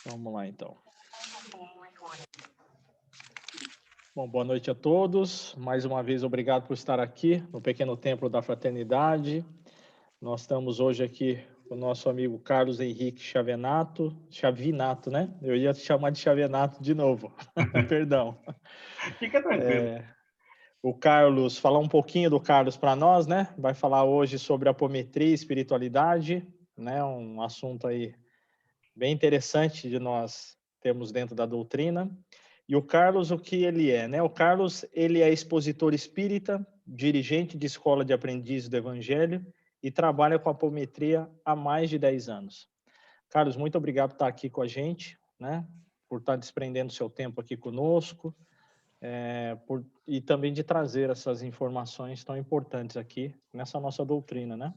Vamos lá, então. Bom, boa noite a todos. Mais uma vez, obrigado por estar aqui no Pequeno Templo da Fraternidade. Nós estamos hoje aqui com o nosso amigo Carlos Henrique Chavinato, né? Eu ia te chamar de Chavenato de novo. Perdão. Fica tranquilo. O Carlos, falar um pouquinho do Carlos para nós, né? Vai falar hoje sobre apometria e espiritualidade, né? Um assunto aí bem interessante de nós termos dentro da doutrina. E o Carlos, o que ele é, né? O Carlos, ele é expositor espírita, dirigente de escola de aprendizes do Evangelho e trabalha com apometria há mais de 10 anos. Carlos, muito obrigado por estar aqui com a gente, né? Por estar desprendendo seu tempo aqui conosco, e também de trazer essas informações tão importantes aqui nessa nossa doutrina, né?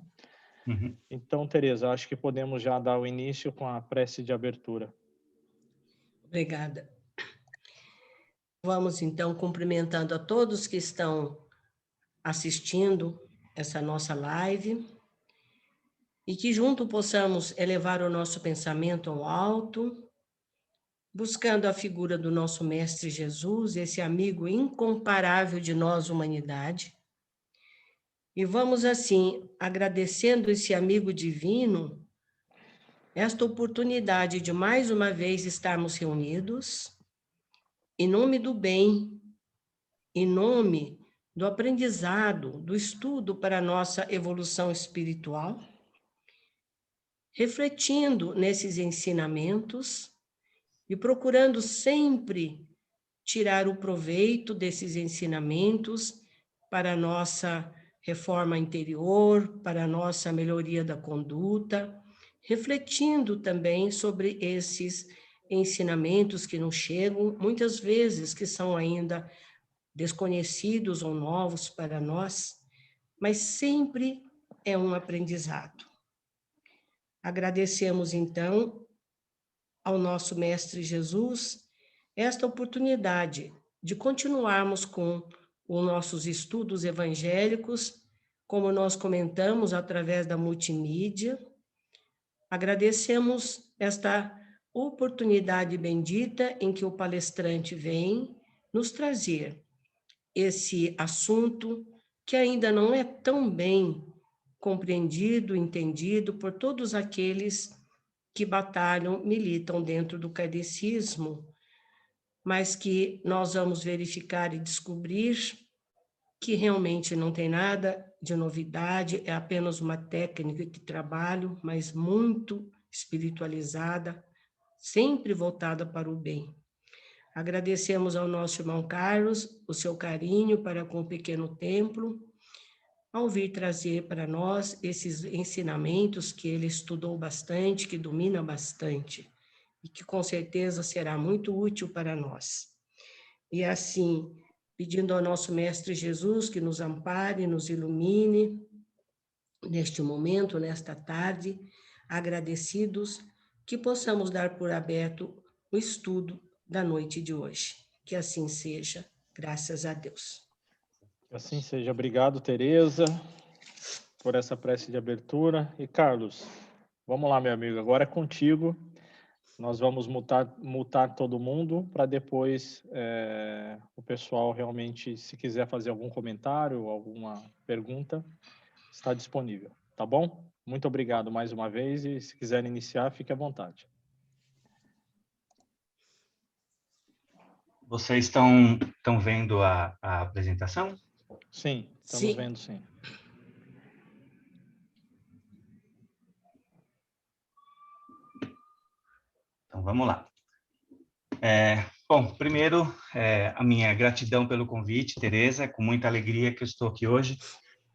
Uhum. Então, Tereza, acho que podemos já dar o início com a prece de abertura. Obrigada. Vamos, então, cumprimentando a todos que estão assistindo essa nossa live e que junto possamos elevar o nosso pensamento ao alto, buscando a figura do nosso Mestre Jesus, esse amigo incomparável de nós, humanidade. E vamos, assim, agradecendo esse amigo divino, esta oportunidade de mais uma vez estarmos reunidos, em nome do bem, em nome do aprendizado, do estudo para a nossa evolução espiritual, refletindo nesses ensinamentos e procurando sempre tirar o proveito desses ensinamentos para a nossa reforma interior, para a nossa melhoria da conduta, refletindo também sobre esses ensinamentos que nos chegam, muitas vezes que são ainda desconhecidos ou novos para nós, mas sempre é um aprendizado. Agradecemos, então, ao nosso Mestre Jesus esta oportunidade de continuarmos com os nossos estudos evangélicos, como nós comentamos através da multimídia. Agradecemos esta oportunidade bendita em que o palestrante vem nos trazer esse assunto que ainda não é tão bem compreendido, entendido por todos aqueles que batalham, militam dentro do kardecismo, mas que nós vamos verificar e descobrir que realmente não tem nada de novidade, é apenas uma técnica de trabalho, mas muito espiritualizada, sempre voltada para o bem. Agradecemos ao nosso irmão Carlos o seu carinho para com o pequeno templo, ao vir trazer para nós esses ensinamentos que ele estudou bastante, que domina bastante, e que com certeza será muito útil para nós. E assim, pedindo ao nosso Mestre Jesus que nos ampare, nos ilumine neste momento, nesta tarde, agradecidos que possamos dar por aberto o estudo da noite de hoje. Que assim seja, graças a Deus. Que assim seja. Obrigado, Tereza, por essa prece de abertura. E, Carlos, vamos lá, meu amigo, agora é contigo. Nós vamos mutar todo mundo para depois o pessoal realmente, se quiser fazer algum comentário, alguma pergunta, está disponível, tá bom? Muito obrigado mais uma vez e se quiserem iniciar, fique à vontade. Vocês estão vendo a apresentação? Sim, estamos vendo sim. Então, vamos lá. Bom, primeiro, a minha gratidão pelo convite, Tereza, é com muita alegria que eu estou aqui hoje,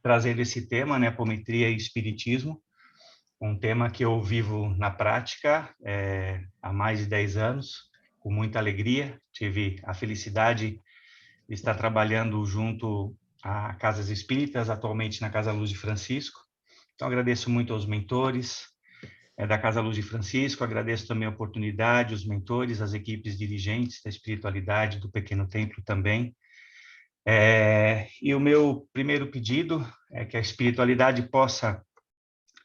trazendo esse tema, né, apometria e espiritismo, um tema que eu vivo na prática há mais de 10 anos, com muita alegria. Tive a felicidade de estar trabalhando junto a Casas Espíritas, atualmente na Casa Luz de Francisco. Então, agradeço muito aos mentores da Casa Luz de Francisco, agradeço também a oportunidade, os mentores, as equipes dirigentes da espiritualidade do Pequeno Templo também. E o meu primeiro pedido é que a espiritualidade possa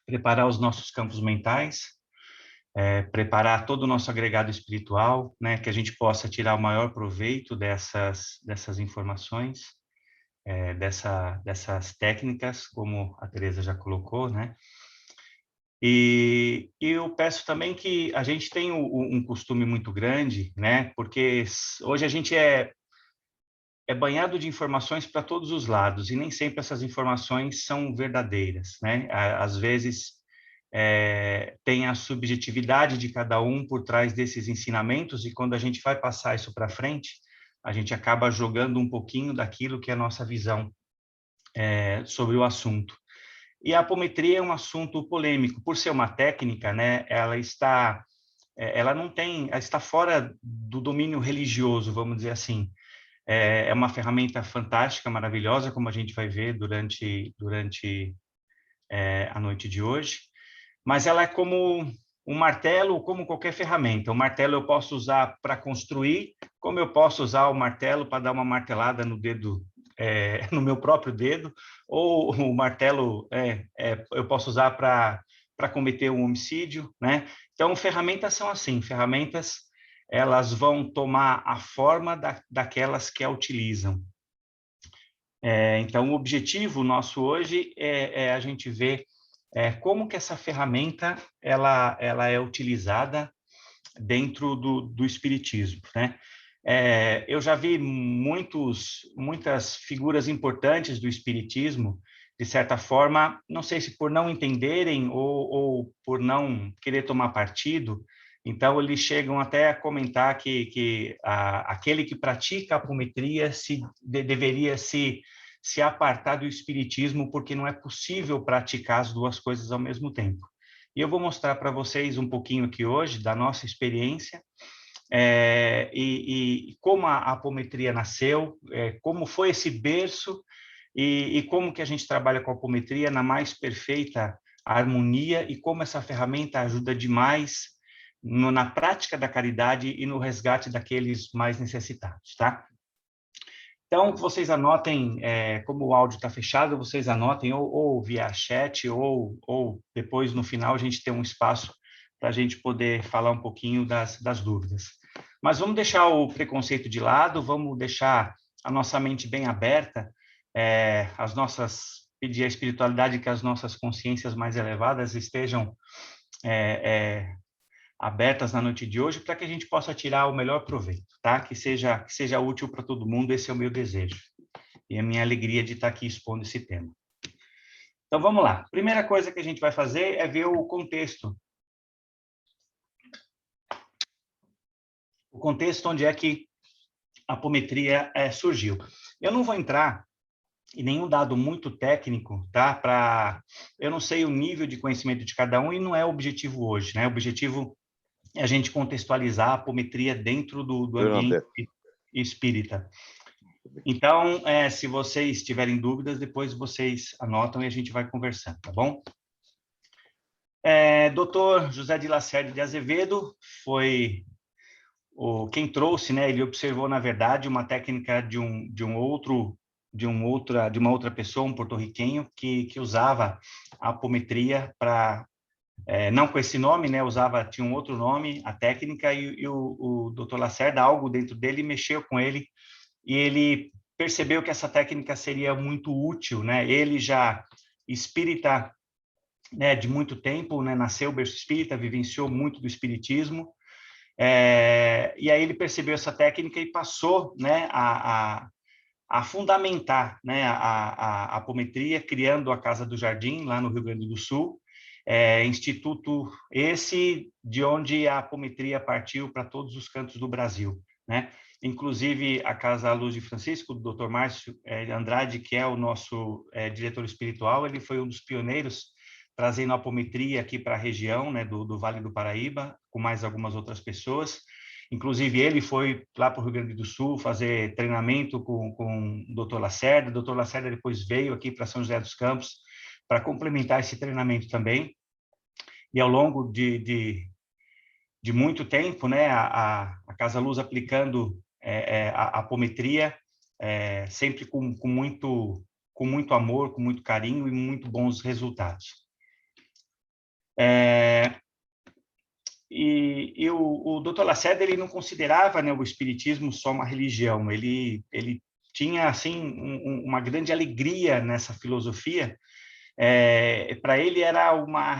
preparar os nossos campos mentais, preparar todo o nosso agregado espiritual, né, que a gente possa tirar o maior proveito dessas informações, dessas técnicas, como a Teresa já colocou, né? E eu peço também que a gente tenha um costume muito grande, né? Porque hoje a gente é banhado de informações para todos os lados e nem sempre essas informações são verdadeiras, né? Às vezes tem a subjetividade de cada um por trás desses ensinamentos, e quando a gente vai passar isso para frente, a gente acaba jogando um pouquinho daquilo que é a nossa visão sobre o assunto. E a apometria é um assunto polêmico, por ser uma técnica, né? Ela está fora do domínio religioso, vamos dizer assim. É uma ferramenta fantástica, maravilhosa, como a gente vai ver durante a noite de hoje. Mas ela é como um martelo, como qualquer ferramenta. O martelo eu posso usar para construir, como eu posso usar o martelo para dar uma martelada no dedo, no meu próprio dedo, ou o martelo eu posso usar para cometer um homicídio, né? Então, ferramentas são assim, ferramentas elas vão tomar a forma daquelas que a utilizam. Então, o objetivo nosso hoje é a gente ver como que essa ferramenta ela é utilizada dentro do espiritismo, né? Eu já vi muitas figuras importantes do espiritismo, de certa forma, não sei se por não entenderem ou por não querer tomar partido, então eles chegam até a comentar que aquele que pratica a apometria deveria se apartar do espiritismo, porque não é possível praticar as duas coisas ao mesmo tempo. E eu vou mostrar para vocês um pouquinho aqui hoje da nossa experiência, e como a apometria nasceu, como foi esse berço, e como que a gente trabalha com a apometria na mais perfeita harmonia, e como essa ferramenta ajuda demais na prática da caridade e no resgate daqueles mais necessitados, tá? Então, vocês anotem, como o áudio está fechado, vocês anotem ou via chat, ou depois, no final, a gente tem um espaço para a gente poder falar um pouquinho das dúvidas. Mas vamos deixar o preconceito de lado, vamos deixar a nossa mente bem aberta, pedir à espiritualidade que as nossas consciências mais elevadas estejam abertas na noite de hoje, para que a gente possa tirar o melhor proveito, tá? Que seja útil para todo mundo, esse é o meu desejo. E a minha alegria de estar aqui expondo esse tema. Então, vamos lá. Primeira coisa que a gente vai fazer é ver o contexto. O contexto onde é que a apometria surgiu. Eu não vou entrar em nenhum dado muito técnico, tá? Eu não sei o nível de conhecimento de cada um e não é o objetivo hoje, né? O objetivo é a gente contextualizar a apometria dentro do ambiente espírita. Então, se vocês tiverem dúvidas, depois vocês anotam e a gente vai conversando, tá bom? Dr. José de Lacerda de Azevedo foi quem trouxe, né? Ele observou, na verdade, uma técnica de uma outra pessoa, um porto-riquenho, que usava a apometria para não com esse nome, né? Tinha um outro nome, a técnica, e o Dr. Lacerda, algo dentro dele mexeu com ele, e ele percebeu que essa técnica seria muito útil, né? Ele já espírita, né, de muito tempo, né? Nasceu berço espírita, vivenciou muito do espiritismo, e aí ele percebeu essa técnica e passou, né, a fundamentar, né, a apometria, criando a Casa do Jardim, lá no Rio Grande do Sul, instituto esse de onde a apometria partiu para todos os cantos do Brasil, né? Inclusive a Casa Luz de Francisco, do Dr. Márcio Andrade, que é o nosso diretor espiritual, ele foi um dos pioneiros trazendo a apometria aqui para a região, né, do Vale do Paraíba, com mais algumas outras pessoas. Inclusive, ele foi lá para o Rio Grande do Sul fazer treinamento com o Dr. Lacerda. O Dr. Lacerda depois veio aqui para São José dos Campos para complementar esse treinamento também. E ao longo de muito tempo, né, a Casa Luz aplicando a apometria, sempre com muito amor, com muito carinho e muito bons resultados. E o Dr. Lacerda, ele não considerava, né, o espiritismo só uma religião, ele tinha assim uma grande alegria nessa filosofia. Para ele era uma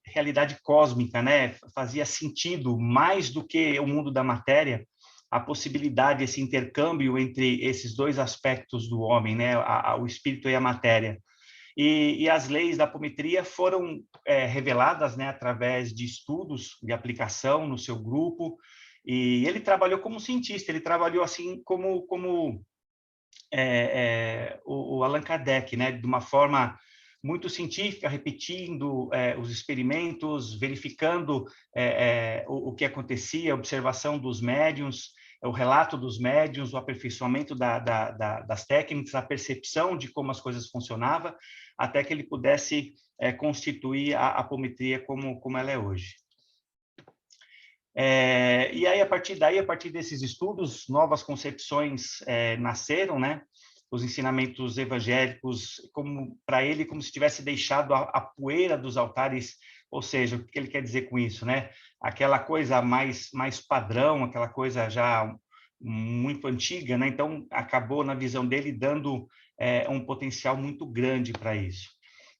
realidade cósmica, né? Fazia sentido mais do que o mundo da matéria, a possibilidade, esse intercâmbio entre esses dois aspectos do homem, né? O espírito e a matéria. E as leis da apometria foram reveladas, né, através de estudos de aplicação no seu grupo. E ele trabalhou como cientista, ele trabalhou assim como o Allan Kardec, né, de uma forma muito científica, repetindo os experimentos, verificando o que acontecia, a observação dos médiuns, o relato dos médiuns, o aperfeiçoamento das técnicas, a percepção de como as coisas funcionavam, até que ele pudesse constituir a apometria como ela é hoje. E aí, a partir daí, a partir desses estudos, novas concepções nasceram, né? Os ensinamentos evangélicos, como para ele, como se tivesse deixado a poeira dos altares, ou seja, o que ele quer dizer com isso, né? Aquela coisa mais padrão, aquela coisa já muito antiga, né? Então, acabou, na visão dele, dando um potencial muito grande para isso.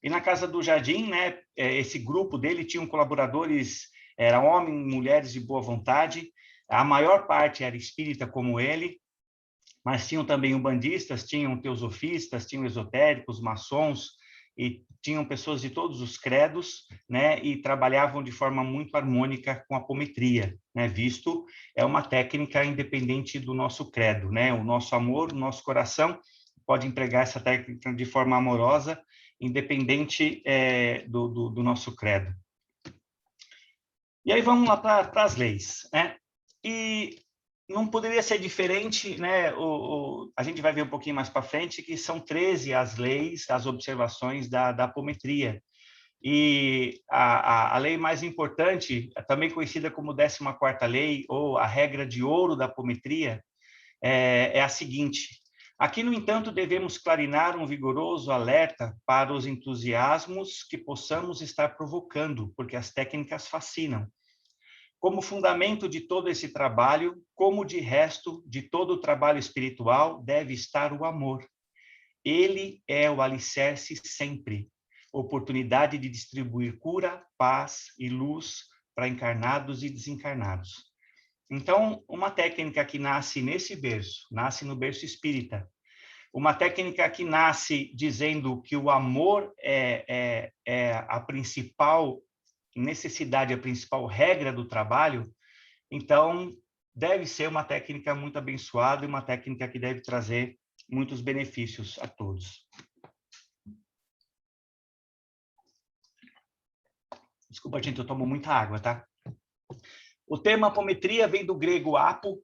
E na Casa do Jardim, né? Esse grupo dele tinha colaboradores, eram homens, mulheres de boa vontade, a maior parte era espírita como ele, mas tinham também umbandistas, tinham teosofistas, tinham esotéricos, maçons, e tinham pessoas de todos os credos, né, e trabalhavam de forma muito harmônica com a apometria, né, visto é uma técnica independente do nosso credo, né, o nosso amor, o nosso coração pode empregar essa técnica de forma amorosa, independente do nosso credo. E aí vamos lá para as leis, né? E não poderia ser diferente, né? A gente vai ver um pouquinho mais para frente que são 13 as leis, as observações da apometria. E a lei mais importante, também conhecida como 14ª lei, ou a regra de ouro da apometria, é a seguinte: aqui, no entanto, devemos clarinar um vigoroso alerta para os entusiasmos que possamos estar provocando, porque as técnicas fascinam. Como fundamento de todo esse trabalho, como de resto de todo o trabalho espiritual, deve estar o amor. Ele é o alicerce sempre, oportunidade de distribuir cura, paz e luz para encarnados e desencarnados. Então, uma técnica que nasce nesse berço, nasce no berço espírita, uma técnica que nasce dizendo que o amor é a principal necessidade, a principal regra do trabalho, então deve ser uma técnica muito abençoada e uma técnica que deve trazer muitos benefícios a todos. Desculpa, gente, eu tomo muita água, tá? O termo apometria vem do grego apo,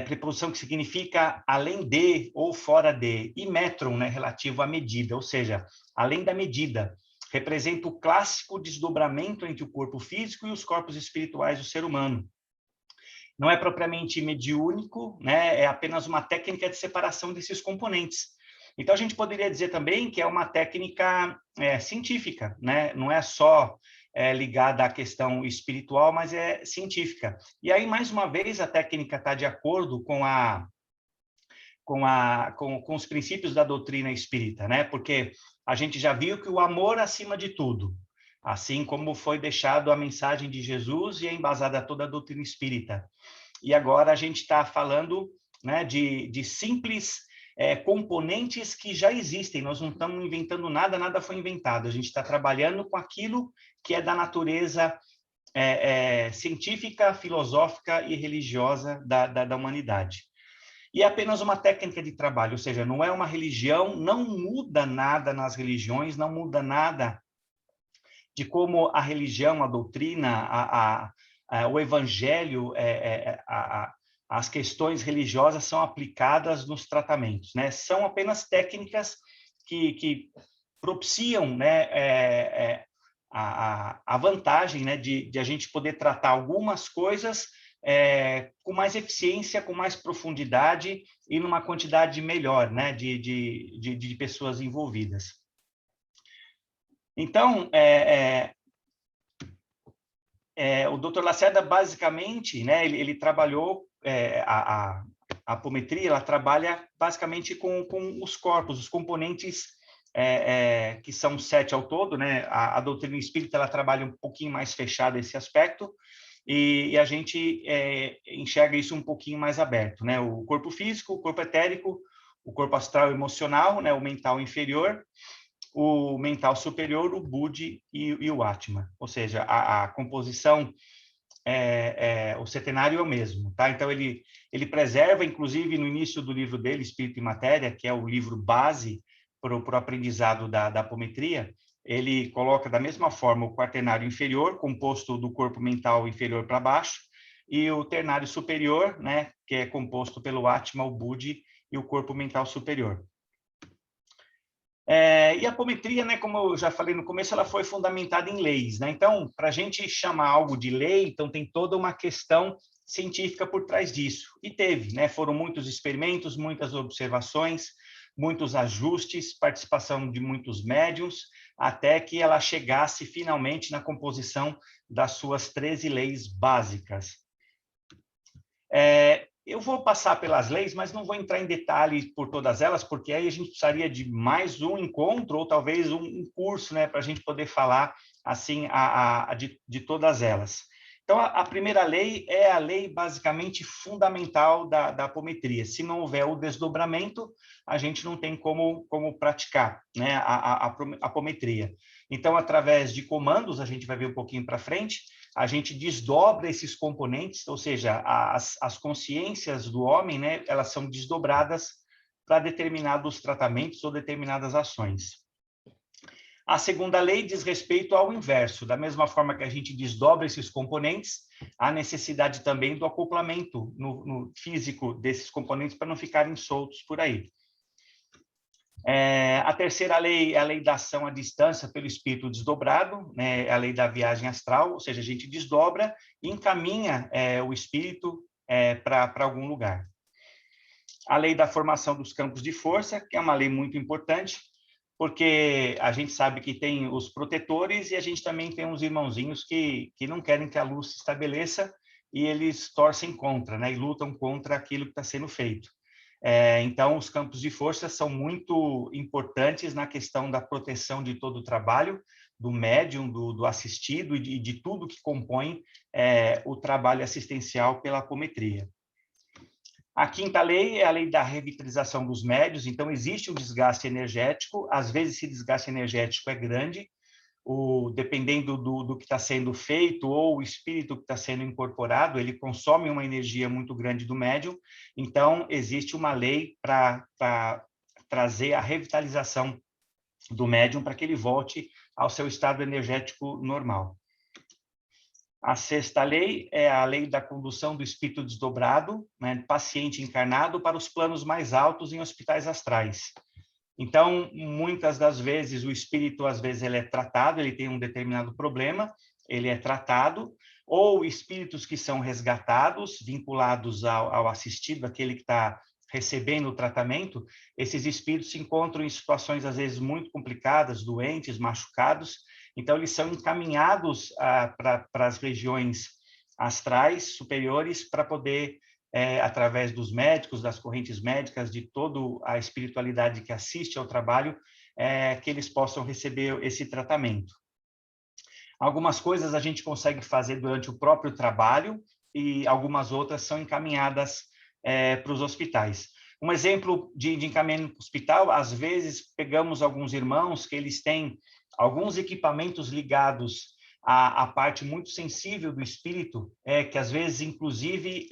preposição que significa além de ou fora de, e metron, né, relativo à medida, ou seja, além da medida. Representa o clássico desdobramento entre o corpo físico e os corpos espirituais do ser humano. Não é propriamente mediúnico, né? É apenas uma técnica de separação desses componentes. Então, a gente poderia dizer também que é uma técnica científica, né? Não é só ligada à questão espiritual, mas é científica. E aí, mais uma vez, a técnica está de acordo com os princípios da doutrina espírita, né? Porque a gente já viu que o amor acima de tudo, assim como foi deixado a mensagem de Jesus e é embasada toda a doutrina espírita. E agora a gente está falando, né, de simples componentes que já existem, nós não estamos inventando nada, nada foi inventado, a gente está trabalhando com aquilo que é da natureza científica, filosófica e religiosa da humanidade. E é apenas uma técnica de trabalho, ou seja, não é uma religião, não muda nada nas religiões, não muda nada de como a religião, a doutrina, o evangelho, as questões religiosas são aplicadas nos tratamentos, né? São apenas técnicas que propiciam, né, a vantagem, né, de a gente poder tratar algumas coisas com mais eficiência, com mais profundidade e numa quantidade melhor, né, de pessoas envolvidas. Então, o Dr. Lacerda, basicamente, né, ele trabalhou, a apometria, ela trabalha basicamente com os corpos, os componentes, que são 7 ao todo, né? A doutrina espírita, ela trabalha um pouquinho mais fechado esse aspecto, e a gente enxerga isso um pouquinho mais aberto, né? O corpo físico, o corpo etérico, o corpo astral e emocional, né? O mental inferior, o mental superior, o Buddhi e o Atma. Ou seja, a composição, o setenário é o mesmo, tá? Então, ele preserva, inclusive, no início do livro dele, Espírito e Matéria, que é o livro base para o aprendizado da apometria, ele coloca da mesma forma o quaternário inferior, composto do corpo mental inferior para baixo, e o ternário superior, né, que é composto pelo Atma, o Buddhi e o corpo mental superior. E a apometria, né, como eu já falei no começo, ela foi fundamentada em leis, né? Então, para a gente chamar algo de lei, então tem toda uma questão científica por trás disso. E teve, né? Foram muitos experimentos, muitas observações, muitos ajustes, participação de muitos médiuns, até que ela chegasse finalmente na composição das suas 13 leis básicas. Eu vou passar pelas leis, mas não vou entrar em detalhe por todas elas, porque aí a gente precisaria de mais um encontro ou talvez um curso, né, para a gente poder falar assim de todas elas. Então, a primeira lei é a lei basicamente fundamental da apometria. Se não houver o desdobramento, a gente não tem como praticar, né, a apometria. Então, através de comandos, a gente vai ver um pouquinho para frente, a gente desdobra esses componentes, ou seja, as consciências do homem, né, elas são desdobradas para determinados tratamentos ou determinadas ações. A segunda lei diz respeito ao inverso. Da mesma forma que a gente desdobra esses componentes, há necessidade também do acoplamento no físico desses componentes para não ficarem soltos por aí. A terceira lei é a lei da ação à distância pelo espírito desdobrado, né? É a lei da viagem astral, ou seja, a gente desdobra e encaminha o espírito para algum lugar. A lei da formação dos campos de força, que é uma lei muito importante, porque a gente sabe que tem os protetores e a gente também tem uns irmãozinhos que não querem que a luz se estabeleça e eles torcem contra, né? E lutam contra aquilo que está sendo feito. Então, os campos de força são muito importantes na questão da proteção de todo o trabalho, do médium, do assistido e de tudo que compõe o trabalho assistencial pela apometria. A quinta lei é a lei da revitalização dos médios, então existe um desgaste energético, às vezes esse desgaste energético é grande, dependendo do que está sendo feito ou o espírito que está sendo incorporado, ele consome uma energia muito grande do médium, então existe uma lei para trazer a revitalização do médium para que ele volte ao seu estado energético normal. A sexta lei é a lei da condução do espírito desdobrado, né, paciente encarnado, para os planos mais altos em hospitais astrais. Então, muitas das vezes, o espírito, às vezes, ele é tratado, ele tem um determinado problema, ele é tratado, ou espíritos que são resgatados, vinculados ao assistido, aquele que está recebendo o tratamento, esses espíritos se encontram em situações, às vezes, muito complicadas, doentes, machucados, então, eles são encaminhados para as regiões astrais superiores para poder, através dos médicos, das correntes médicas, de toda a espiritualidade que assiste ao trabalho, que eles possam receber esse tratamento. Algumas coisas a gente consegue fazer durante o próprio trabalho e algumas outras são encaminhadas para os hospitais. Um exemplo de encaminhamento para o hospital, às vezes pegamos alguns irmãos que eles têm alguns equipamentos ligados à parte muito sensível do espírito, que às vezes, inclusive,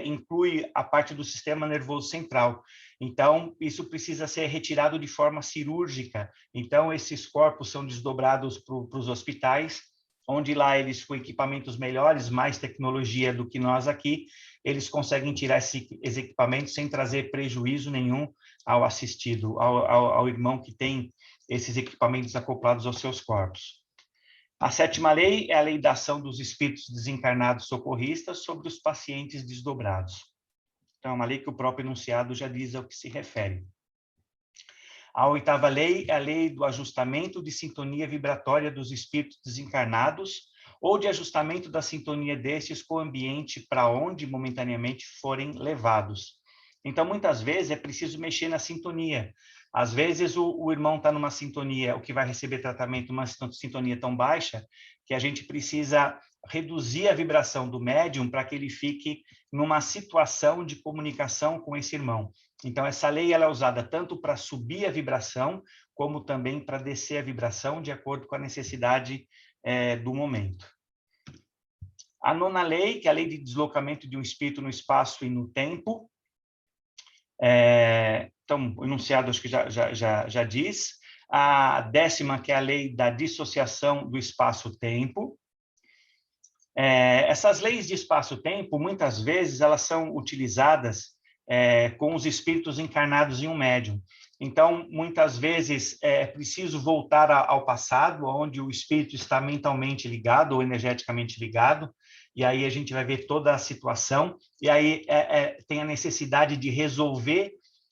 inclui a parte do sistema nervoso central. Então, isso precisa ser retirado de forma cirúrgica. Então, esses corpos são desdobrados para os hospitais, onde lá eles, com equipamentos melhores, mais tecnologia do que nós aqui, eles conseguem tirar esses equipamentos sem trazer prejuízo nenhum ao assistido, ao irmão que tem esses equipamentos acoplados aos seus corpos. A sétima lei é a lei da ação dos espíritos desencarnados socorristas sobre os pacientes desdobrados. Então, é uma lei que o próprio enunciado já diz ao que se refere. A oitava lei é a lei do ajustamento de sintonia vibratória dos espíritos desencarnados ou de ajustamento da sintonia destes com o ambiente para onde momentaneamente forem levados. Então, muitas vezes, é preciso mexer na sintonia. Às vezes, o irmão está numa sintonia, o que vai receber tratamento, uma sintonia tão baixa, que a gente precisa reduzir a vibração do médium para que ele fique numa situação de comunicação com esse irmão. Então, essa lei ela é usada tanto para subir a vibração, como também para descer a vibração, de acordo com a necessidade do momento. A 9ª lei, que é a lei de deslocamento de um espírito no espaço e no tempo. Então, o enunciado acho que já diz. A 10ª, que é a lei da dissociação do espaço-tempo. Essas leis de espaço-tempo, muitas vezes, elas são utilizadas com os espíritos encarnados em um médium. Então, muitas vezes, é preciso voltar ao passado, onde o espírito está mentalmente ligado ou energeticamente ligado, e aí a gente vai ver toda a situação, e aí tem a necessidade de resolver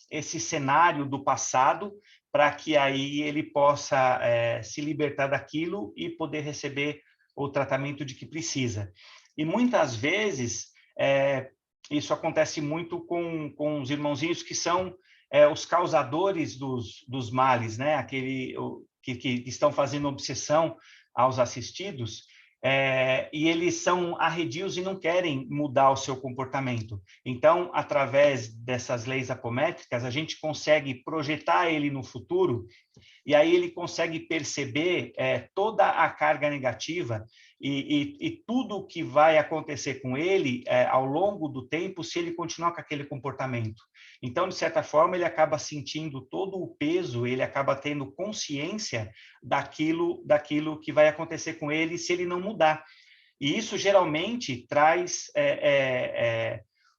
esse cenário do passado, para que aí ele possa se libertar daquilo e poder receber o tratamento de que precisa. E muitas vezes, isso acontece muito com os irmãozinhos que são os causadores dos males, né? Que estão fazendo obsessão aos assistidos, e eles são arredios e não querem mudar o seu comportamento. Então, através dessas leis apométricas, a gente consegue projetar ele no futuro, e aí ele consegue perceber toda a carga negativa e tudo que vai acontecer com ele ao longo do tempo se ele continuar com aquele comportamento. Então, de certa forma, ele acaba sentindo todo o peso, ele acaba tendo consciência daquilo que vai acontecer com ele se ele não mudar. E isso geralmente traz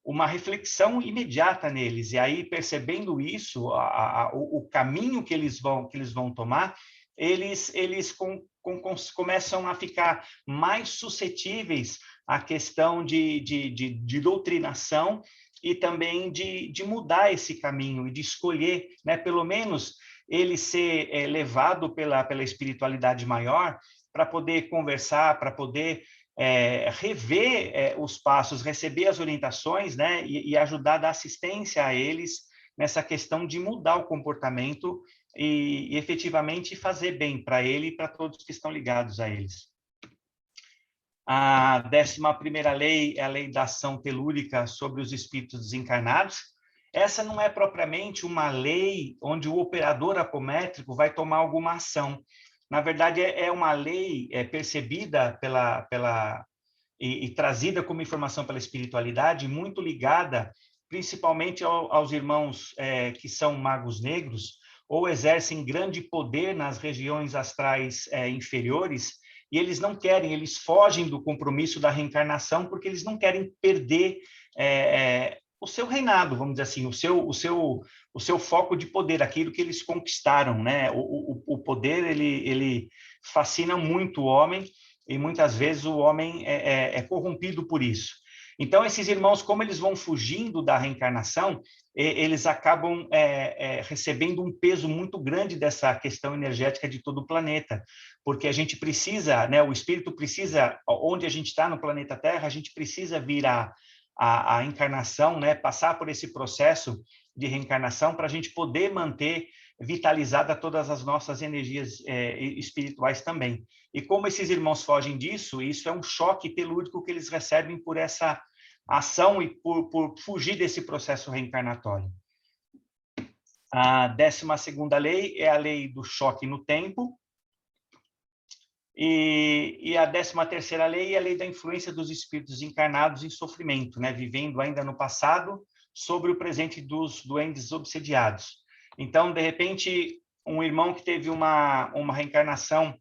uma reflexão imediata neles. E aí, percebendo isso, o caminho que eles vão tomar, eles começam a ficar mais suscetíveis à questão de doutrinação e também de mudar esse caminho e de escolher, né, pelo menos ele ser levado pela espiritualidade maior para poder conversar, para poder rever os passos, receber as orientações, né, e ajudar a dar assistência a eles nessa questão de mudar o comportamento e efetivamente fazer bem para ele e para todos que estão ligados a eles. A 11ª lei é a lei da ação telúrica sobre os espíritos desencarnados. Essa não é propriamente uma lei onde o operador apométrico vai tomar alguma ação. Na verdade, é uma lei percebida e trazida como informação pela espiritualidade, muito ligada principalmente aos irmãos que são magos negros ou exercem grande poder nas regiões astrais inferiores, e eles não querem, eles fogem do compromisso da reencarnação porque eles não querem perder o seu reinado, vamos dizer assim, o seu foco de poder, aquilo que eles conquistaram, né? O poder, ele fascina muito o homem, e muitas vezes o homem é corrompido por isso. Então, esses irmãos, como eles vão fugindo da reencarnação, eles acabam recebendo um peso muito grande dessa questão energética de todo o planeta, porque a gente precisa, né, o espírito precisa, onde a gente está no planeta Terra, a gente precisa vir a encarnação, né, passar por esse processo de reencarnação para a gente poder manter vitalizada todas as nossas energias espirituais também. E como esses irmãos fogem disso, isso é um choque telúrico que eles recebem por essa ação e por fugir desse processo reencarnatório. A 12ª lei é a lei do choque no tempo. E a 13ª lei é a lei da influência dos espíritos encarnados em sofrimento, né? Vivendo ainda no passado sobre o presente dos duendes obsediados. Então, de repente, um irmão que teve uma reencarnação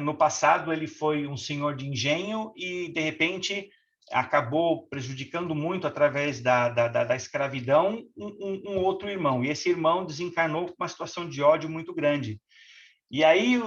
no passado, ele foi um senhor de engenho e, de repente, acabou prejudicando muito, através da escravidão, um outro irmão. E esse irmão desencarnou com uma situação de ódio muito grande. E aí,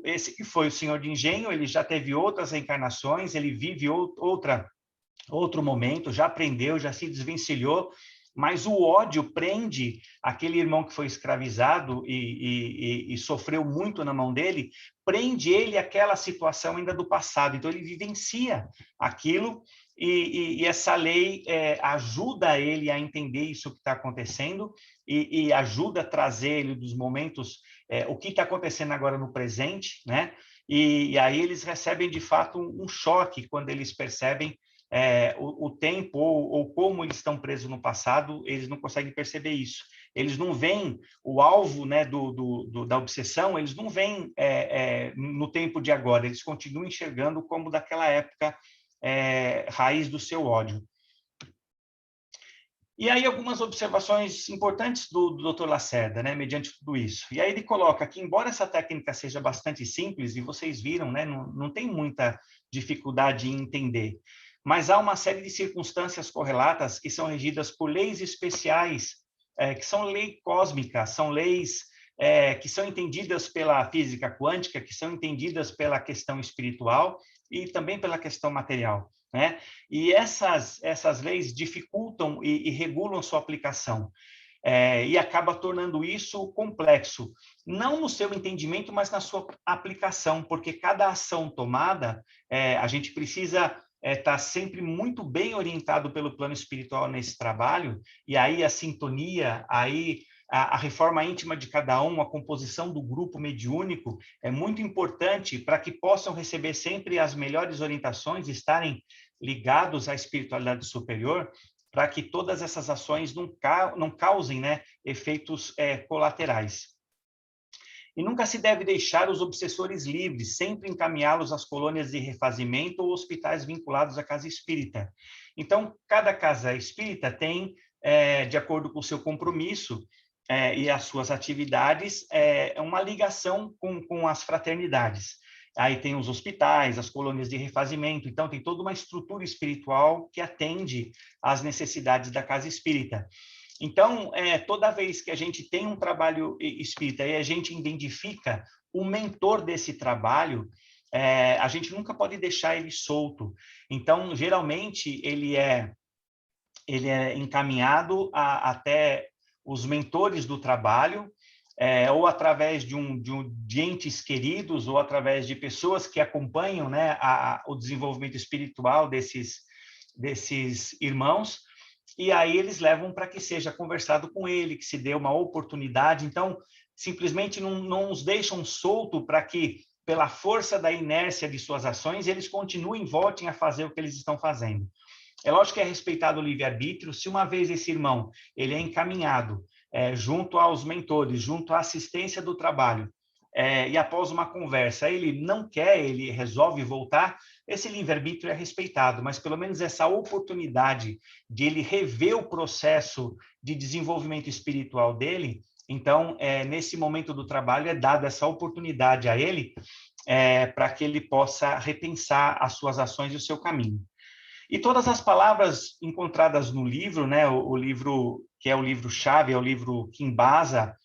esse que foi o senhor de engenho, ele já teve outras reencarnações, ele vive outro momento, já aprendeu, já se desvencilhou, mas o ódio prende aquele irmão que foi escravizado e sofreu muito na mão dele, prende ele àquela situação ainda do passado. Então, ele vivencia aquilo e essa lei ajuda ele a entender isso que está acontecendo e ajuda a trazer ele dos momentos, o que está acontecendo agora no presente, né? E aí eles recebem, de fato, um choque quando eles percebem o tempo ou como eles estão presos no passado, eles não conseguem perceber isso. Eles não veem o alvo, né, da obsessão, eles não veem no tempo de agora, eles continuam enxergando como daquela época raiz do seu ódio. E aí algumas observações importantes do Dr. Lacerda, né, mediante tudo isso. E aí ele coloca que, embora essa técnica seja bastante simples, e vocês viram, né, não tem muita dificuldade em entender, mas há uma série de circunstâncias correlatas que são regidas por leis especiais, que são leis cósmicas, são leis que são entendidas pela física quântica, que são entendidas pela questão espiritual e também pela questão material, né? E essas leis dificultam e regulam sua aplicação. E acaba tornando isso complexo, não no seu entendimento, mas na sua aplicação, porque cada ação tomada, a gente precisa estar sempre muito bem orientado pelo plano espiritual nesse trabalho, e aí a sintonia, aí a reforma íntima de cada um, a composição do grupo mediúnico é muito importante para que possam receber sempre as melhores orientações, estarem ligados à espiritualidade superior, para que todas essas ações não causem, né, efeitos colaterais. E nunca se deve deixar os obsessores livres, sempre encaminhá-los às colônias de refazimento ou hospitais vinculados à casa espírita. Então, cada casa espírita tem, de acordo com o seu compromisso e as suas atividades, uma ligação com as fraternidades. Aí tem os hospitais, as colônias de refazimento, então tem toda uma estrutura espiritual que atende às necessidades da casa espírita. Então, toda vez que a gente tem um trabalho espírita e a gente identifica o mentor desse trabalho, a gente nunca pode deixar ele solto. Então, geralmente, ele é encaminhado até os mentores do trabalho, ou através de entes queridos, ou através de pessoas que acompanham, né, o desenvolvimento espiritual desses irmãos, e aí eles levam para que seja conversado com ele, que se dê uma oportunidade. Então, simplesmente não os deixam solto para que, pela força da inércia de suas ações, eles continuem, voltem a fazer o que eles estão fazendo. É lógico que é respeitado o livre-arbítrio. Se uma vez esse irmão ele é encaminhado junto aos mentores, junto à assistência do trabalho, e após uma conversa ele não quer, ele resolve voltar, esse livre-arbítrio é respeitado, mas pelo menos essa oportunidade de ele rever o processo de desenvolvimento espiritual dele, então, nesse momento do trabalho, é dada essa oportunidade a ele para que ele possa repensar as suas ações e o seu caminho. E todas as palavras encontradas no livro, né, o livro que é o livro-chave, é o livro que embasa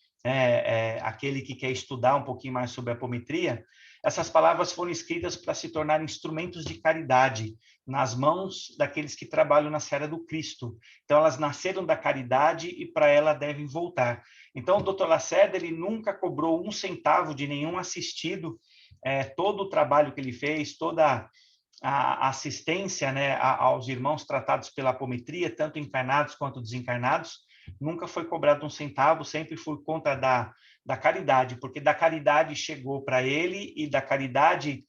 aquele que quer estudar um pouquinho mais sobre a apometria, essas palavras foram escritas para se tornar instrumentos de caridade nas mãos daqueles que trabalham na seara do Cristo. Então, elas nasceram da caridade e para ela devem voltar. Então, o Dr. Lacerda, ele nunca cobrou um centavo de nenhum assistido, todo o trabalho que ele fez, toda a assistência, né, aos irmãos tratados pela apometria, tanto encarnados quanto desencarnados, nunca foi cobrado um centavo, sempre foi conta da caridade, porque da caridade chegou para ele e da caridade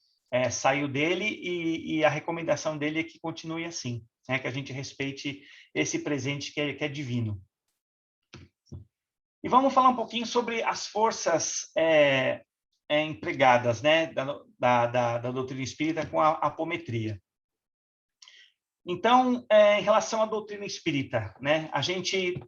saiu dele, e a recomendação dele é que continue assim, né, que a gente respeite esse presente que é divino. E vamos falar um pouquinho sobre as forças empregadas, né, da doutrina espírita com a apometria. Então, em relação à doutrina espírita, né,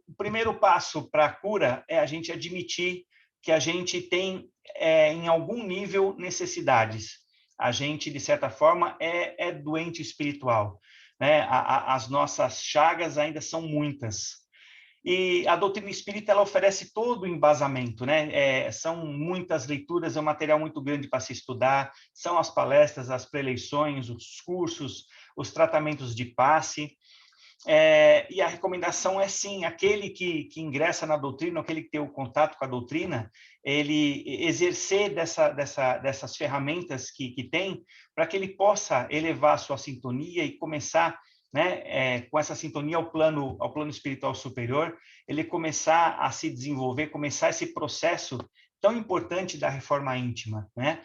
o primeiro passo para a cura é a gente admitir que a gente tem, em algum nível, necessidades. A gente, de certa forma, é doente espiritual, né? As nossas chagas ainda são muitas. E a doutrina espírita, ela oferece todo o embasamento, né? São muitas leituras, é um material muito grande para se estudar, são as palestras, as preleições, os cursos, os tratamentos de passe, E a recomendação é, sim, aquele que ingressa na doutrina, aquele que tem o contato com a doutrina, ele exercer dessas ferramentas que tem, para que ele possa elevar a sua sintonia e começar, né, com essa sintonia ao plano espiritual superior, ele começar a se desenvolver, começar esse processo tão importante da reforma íntima, né?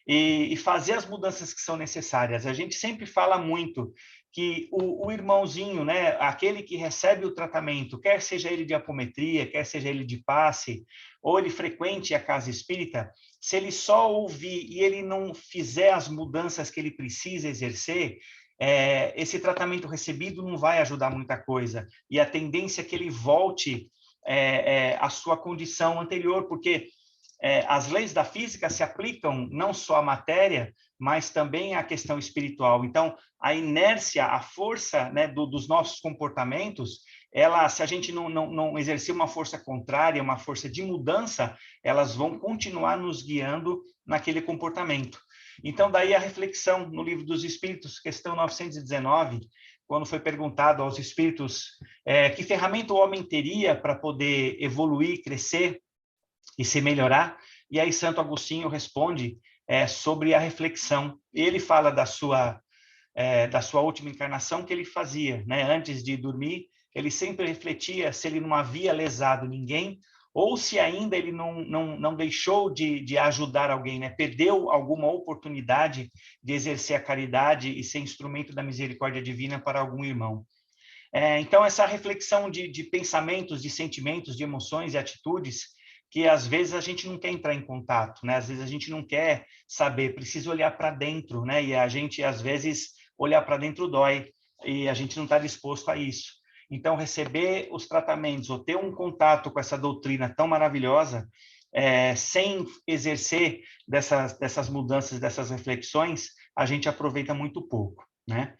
E fazer as mudanças que são necessárias. A gente sempre fala muito que o irmãozinho, né, aquele que recebe o tratamento, quer seja ele de apometria, quer seja ele de passe, ou ele frequente a casa espírita, se ele só ouvir e ele não fizer as mudanças que ele precisa exercer, esse tratamento recebido não vai ajudar muita coisa. E a tendência é que ele volte à sua condição anterior, porque as leis da física se aplicam não só à matéria, mas também à questão espiritual. Então, a inércia, a força, né, dos nossos comportamentos, se a gente não exercer uma força contrária, uma força de mudança, elas vão continuar nos guiando naquele comportamento. Então, daí a reflexão no Livro dos Espíritos, questão 919, quando foi perguntado aos espíritos que ferramenta o homem teria para poder evoluir, crescer e se melhorar, e aí Santo Agostinho responde sobre a reflexão. Ele fala da sua última encarnação que ele fazia, né? Antes de dormir, ele sempre refletia se ele não havia lesado ninguém, ou se ainda ele não deixou de ajudar alguém, né? Perdeu alguma oportunidade de exercer a caridade e ser instrumento da misericórdia divina para algum irmão. Então, essa reflexão de pensamentos, de sentimentos, de emoções e atitudes, que às vezes a gente não quer entrar em contato, né? Às vezes a gente não quer saber, precisa olhar para dentro, né? E a gente, às vezes, olhar para dentro dói, e a gente não está disposto a isso. Então, receber os tratamentos, ou ter um contato com essa doutrina tão maravilhosa, sem exercer dessas mudanças, dessas reflexões, a gente aproveita muito pouco, né?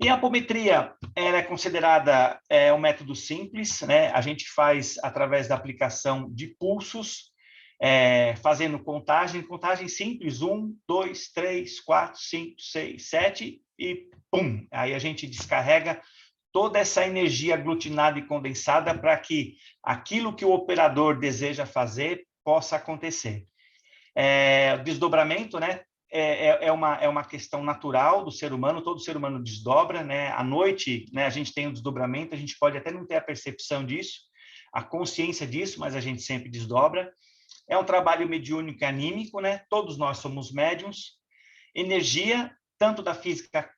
E a apometria, ela é considerada um método simples, né? A gente faz através da aplicação de pulsos, fazendo contagem simples, 1, 2, 3, 4, 5, 6, 7 e pum! Aí a gente descarrega toda essa energia aglutinada e condensada para que aquilo que o operador deseja fazer possa acontecer. O desdobramento, né? É uma questão natural do ser humano, todo ser humano desdobra, né? À noite, né, a gente tem o desdobramento, a gente pode até não ter a percepção disso, a consciência disso, mas a gente sempre desdobra. É um trabalho mediúnico e anímico, né? Todos nós somos médiums. Energia, tanto da física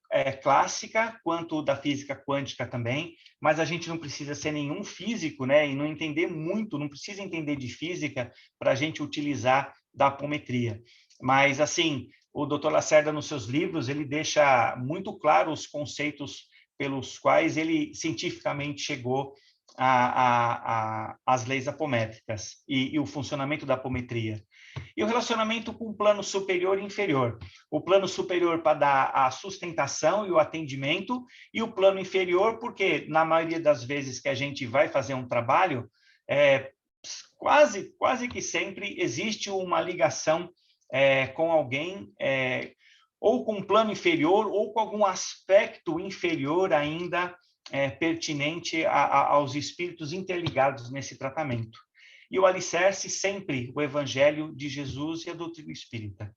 clássica, quanto da física quântica também, mas a gente não precisa ser nenhum físico, né? E não entender muito, não precisa entender de física para a gente utilizar da apometria. Mas, assim, o Dr. Lacerda, nos seus livros, ele deixa muito claro os conceitos pelos quais ele cientificamente chegou às leis apométricas e o funcionamento da apometria. E o relacionamento com o plano superior e inferior. O plano superior para dar a sustentação e o atendimento, e o plano inferior, porque na maioria das vezes que a gente vai fazer um trabalho, quase que sempre existe uma ligação com alguém, ou com um plano inferior, ou com algum aspecto inferior ainda pertinente aos espíritos interligados nesse tratamento. E o alicerce sempre o Evangelho de Jesus e a doutrina espírita.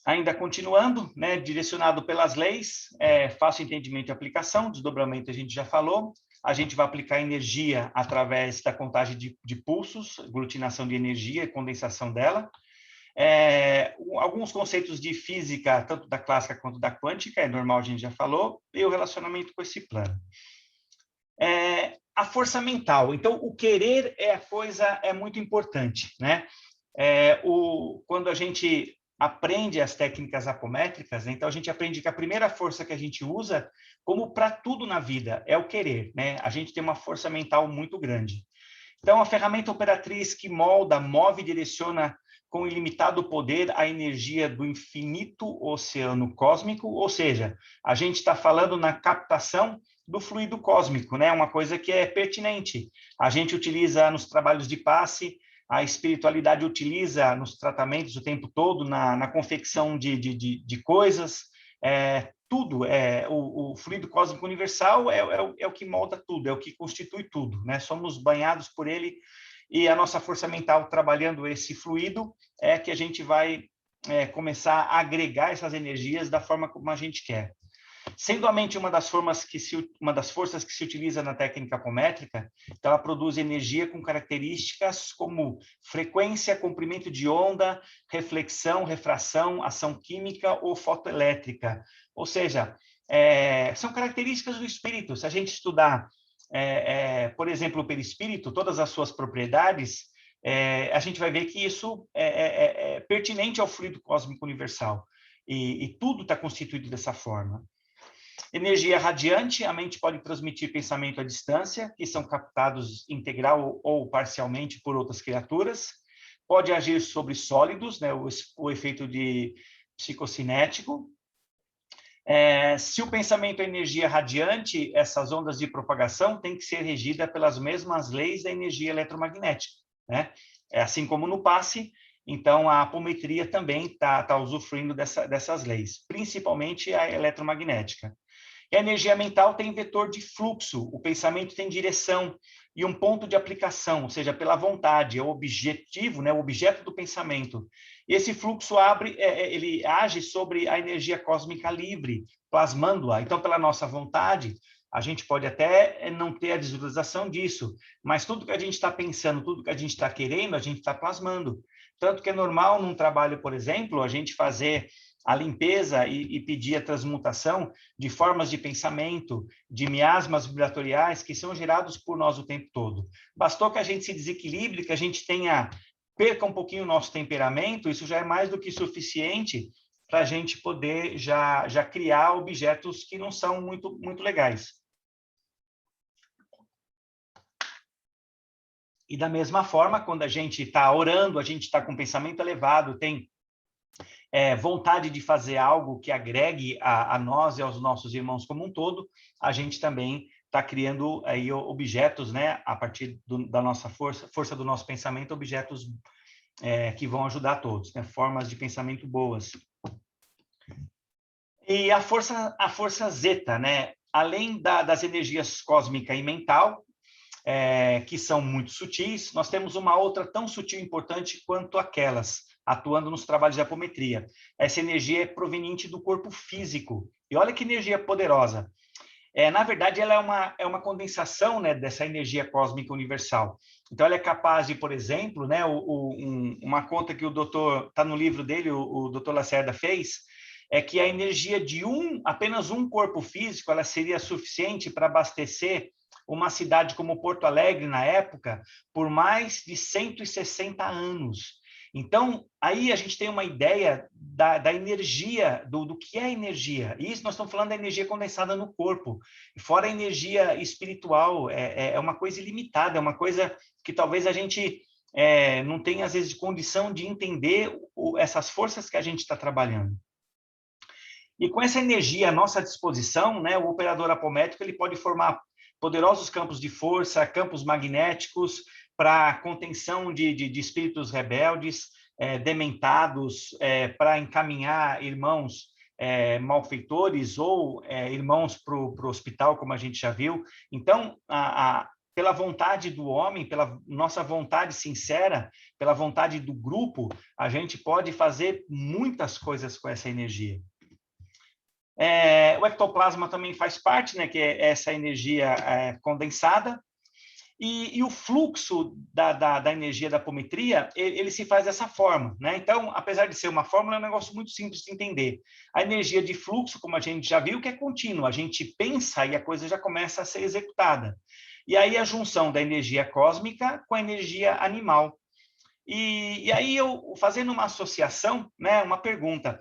Ainda continuando, né, direcionado pelas leis, fácil entendimento e aplicação, desdobramento a gente já falou. A gente vai aplicar energia através da contagem de pulsos, aglutinação de energia e condensação dela. Alguns conceitos de física, tanto da clássica quanto da quântica, é normal, a gente já falou, e o relacionamento com esse plano. A força mental. Então, o querer é muito importante, né? Quando a gente aprende as técnicas apométricas, né? Então a gente aprende que a primeira força que a gente usa, como para tudo na vida, é o querer, né? A gente tem uma força mental muito grande. Então, a ferramenta operatriz que molda, move e direciona com ilimitado poder a energia do infinito oceano cósmico, ou seja, a gente está falando na captação do fluido cósmico, né? Uma coisa que é pertinente. A gente utiliza nos trabalhos de passe, a espiritualidade utiliza nos tratamentos o tempo todo, na confecção de coisas, tudo, o fluido cósmico universal é o que molda tudo, é o que constitui tudo, né? Somos banhados por ele, e a nossa força mental trabalhando esse fluido é que a gente vai começar a agregar essas energias da forma como a gente quer. Sendo a mente uma das forças que se utiliza na técnica apométrica, então ela produz energia com características como frequência, comprimento de onda, reflexão, refração, ação química ou fotoelétrica. Ou seja, são características do espírito. Se a gente estudar, por exemplo, o perispírito, todas as suas propriedades, a gente vai ver que isso é pertinente ao fluido cósmico universal. E tudo está constituído dessa forma. Energia radiante, a mente pode transmitir pensamento à distância, que são captados integral ou parcialmente por outras criaturas. Pode agir sobre sólidos, né, o efeito de psicocinético. Se o pensamento é energia radiante, essas ondas de propagação têm que ser regidas pelas mesmas leis da energia eletromagnética, né? Assim como no passe, então a apometria também está usufruindo dessas leis, principalmente a eletromagnética. E a energia mental tem vetor de fluxo, o pensamento tem direção e um ponto de aplicação, ou seja, pela vontade, é o objetivo, né, o objeto do pensamento. E esse fluxo ele age sobre a energia cósmica livre, plasmando-a. Então, pela nossa vontade, a gente pode até não ter a visualização disso, mas tudo que a gente está pensando, tudo que a gente está querendo, a gente está plasmando. Tanto que é normal num trabalho, por exemplo, a gente fazer a limpeza e pedir a transmutação de formas de pensamento, de miasmas vibratoriais que são gerados por nós o tempo todo. Bastou que a gente se desequilibre, que a gente perca um pouquinho o nosso temperamento, isso já é mais do que suficiente para a gente poder já criar objetos que não são muito, muito legais. E da mesma forma, quando a gente está orando, a gente está com pensamento elevado, tem vontade de fazer algo que agregue a nós e aos nossos irmãos como um todo, a gente também está criando aí objetos, né, a partir da nossa força do nosso pensamento, objetos que vão ajudar todos, né, formas de pensamento boas. E a força zeta, né, além das energias cósmica e mental, que são muito sutis, nós temos uma outra tão sutil e importante quanto aquelas, atuando nos trabalhos de apometria. Essa energia é proveniente do corpo físico. E olha que energia poderosa. Na verdade, ela é uma condensação, né, dessa energia cósmica universal. Então, ela é capaz de, por exemplo, né, uma conta que o doutor, está no livro dele, o doutor Lacerda fez, é que a energia de apenas um corpo físico, ela seria suficiente para abastecer uma cidade como Porto Alegre, na época, por mais de 160 anos. Então, aí a gente tem uma ideia da energia, do que é energia. E isso nós estamos falando da energia condensada no corpo. Fora a energia espiritual, é uma coisa ilimitada, é uma coisa que talvez a gente não tenha, às vezes, condição de entender essas forças que a gente está trabalhando. E com essa energia à nossa disposição, né, o operador apométrico ele pode formar poderosos campos de força, campos magnéticos para contenção de espíritos rebeldes, dementados, para encaminhar irmãos malfeitores ou irmãos para o hospital, como a gente já viu. Então, pela vontade do homem, pela nossa vontade sincera, pela vontade do grupo, a gente pode fazer muitas coisas com essa energia. O ectoplasma também faz parte, né, que é essa energia condensada, e o fluxo da energia da apometria, ele se faz dessa forma, né? Então, apesar de ser uma fórmula, é um negócio muito simples de entender. A energia de fluxo, como a gente já viu, que é contínua, a gente pensa e a coisa já começa a ser executada. E aí a junção da energia cósmica com a energia animal. E aí eu, fazendo uma associação, né, uma pergunta,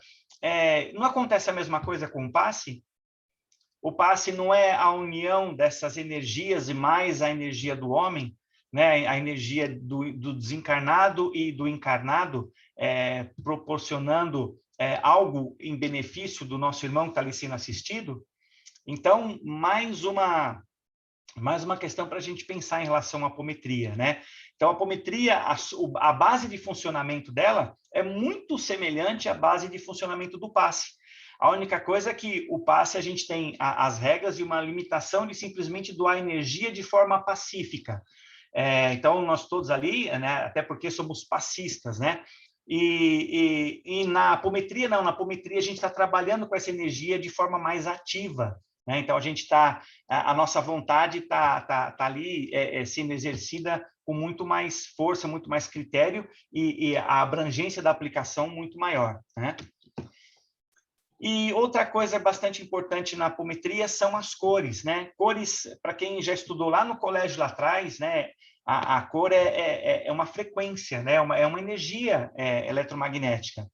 não acontece a mesma coisa com o passe? O passe não é a união dessas energias e mais a energia do homem, né, a energia do desencarnado e do encarnado, proporcionando algo em benefício do nosso irmão que está ali sendo assistido? Então, mais uma questão para a gente pensar em relação à apometria, né? Então, a apometria, a base de funcionamento dela é muito semelhante à base de funcionamento do passe. A única coisa é que o passe a gente tem as regras e uma limitação de simplesmente doar energia de forma pacífica. Então, nós todos ali, né, até porque somos passistas, né? E na apometria, não. Na apometria, a gente está trabalhando com essa energia de forma mais ativa, né? Então, a nossa vontade tá ali sendo exercida com muito mais força, muito mais critério e a abrangência da aplicação muito maior, né? E outra coisa bastante importante na apometria são as cores, né? Cores, para quem já estudou lá no colégio lá atrás, né? A cor é uma frequência, né? É uma energia eletromagnética.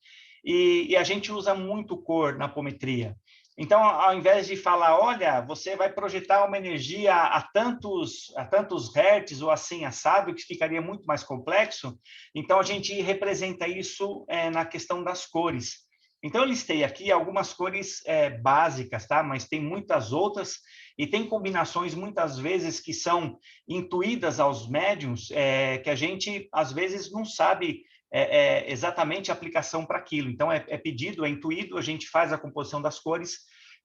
E a gente usa muito cor na apometria. Então, ao invés de falar, olha, você vai projetar uma energia a tantos hertz ou assim assado, que ficaria muito mais complexo, então a gente representa isso na questão das cores. Então, eu listei aqui algumas cores básicas, tá? Mas tem muitas outras e tem combinações, muitas vezes, que são intuídas aos médiuns, que a gente, às vezes, não sabe exatamente a aplicação para aquilo. Então, é pedido, é intuído, a gente faz a composição das cores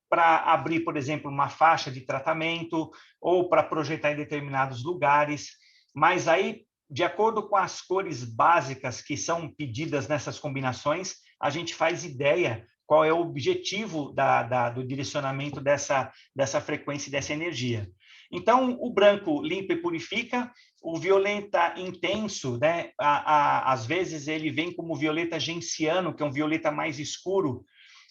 para abrir, por exemplo, uma faixa de tratamento ou para projetar em determinados lugares. Mas aí, de acordo com as cores básicas que são pedidas nessas combinações, a gente faz ideia qual é o objetivo do direcionamento dessa frequência e dessa energia. Então, o branco limpa e purifica, o violeta intenso, né? Às vezes ele vem como violeta genciano, que é um violeta mais escuro,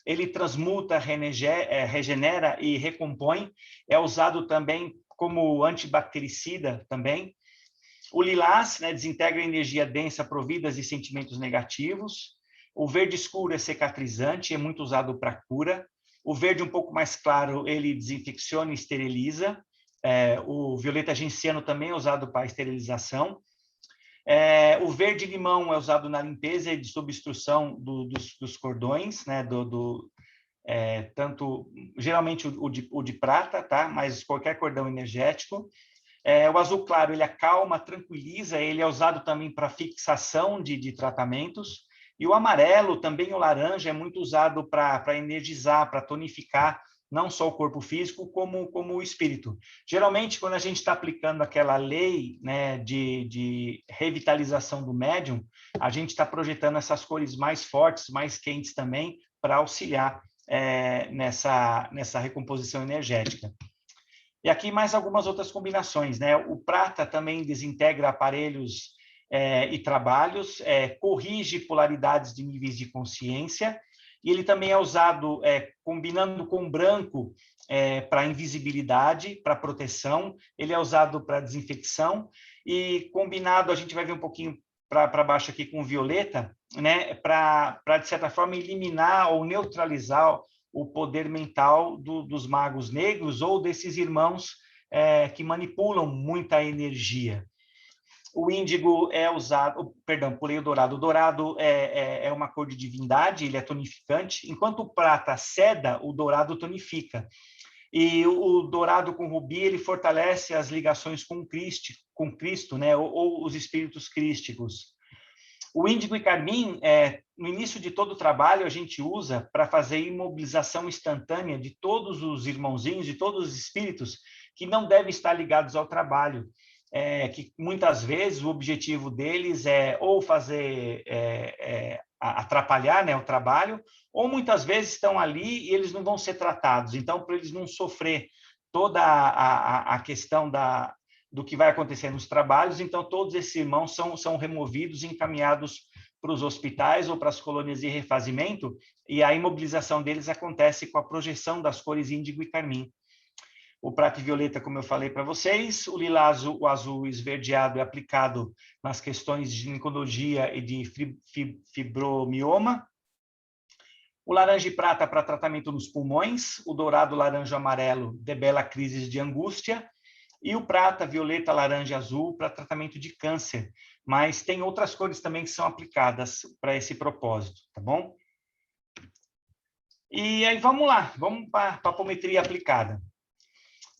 ele transmuta, regenera e recompõe, é usado também como antibactericida também. O lilás, né, desintegra energia densa providas de sentimentos negativos. O verde escuro é cicatrizante, é muito usado para cura. O verde um pouco mais claro, ele desinfecciona e esteriliza. O violeta genciano também é usado para esterilização. O verde limão é usado na limpeza e de substituição dos cordões, né, tanto geralmente o de prata, tá? Mas qualquer cordão energético. O azul claro, ele acalma, tranquiliza, ele é usado também para fixação de tratamentos. E o amarelo, também o laranja, é muito usado para energizar, para tonificar, não só o corpo físico, como o espírito. Geralmente, quando a gente está aplicando aquela lei, né, de revitalização do médium, a gente está projetando essas cores mais fortes, mais quentes também, para auxiliar nessa recomposição energética. E aqui mais algumas outras combinações, né? O prata também desintegra aparelhos e trabalhos, corrige polaridades de níveis de consciência, e ele também é usado combinando com branco para invisibilidade, para proteção, ele é usado para desinfecção, e combinado, a gente vai ver um pouquinho para baixo aqui com o violeta, né? Para, de certa forma, eliminar ou neutralizar o poder mental dos magos negros ou desses irmãos que manipulam muita energia. O índigo é usado, perdão, pulei o dourado. O dourado é uma cor de divindade, ele é tonificante, enquanto o prata seda, o dourado tonifica. E o dourado com rubi, ele fortalece as ligações com Cristo, né? ou os espíritos crísticos. O índigo e carmim, no início de todo o trabalho, a gente usa para fazer imobilização instantânea de todos os irmãozinhos, de todos os espíritos que não devem estar ligados ao trabalho. Que muitas vezes o objetivo deles é ou fazer atrapalhar, né, o trabalho, ou muitas vezes estão ali e eles não vão ser tratados. Então, para eles não sofrer toda a questão do que vai acontecer nos trabalhos, então todos esses irmãos são removidos e encaminhados para os hospitais ou para as colônias de refazimento, e a imobilização deles acontece com a projeção das cores índigo e carmim. O prata e violeta, como eu falei para vocês, o lilás, o azul esverdeado é aplicado nas questões de ginecologia e de fibromioma. O laranja e prata para tratamento nos pulmões, o dourado, laranja e amarelo debela crises de angústia, e o prata, violeta, laranja e azul para tratamento de câncer. Mas tem outras cores também que são aplicadas para esse propósito, tá bom? E aí vamos lá, vamos para a apometria aplicada.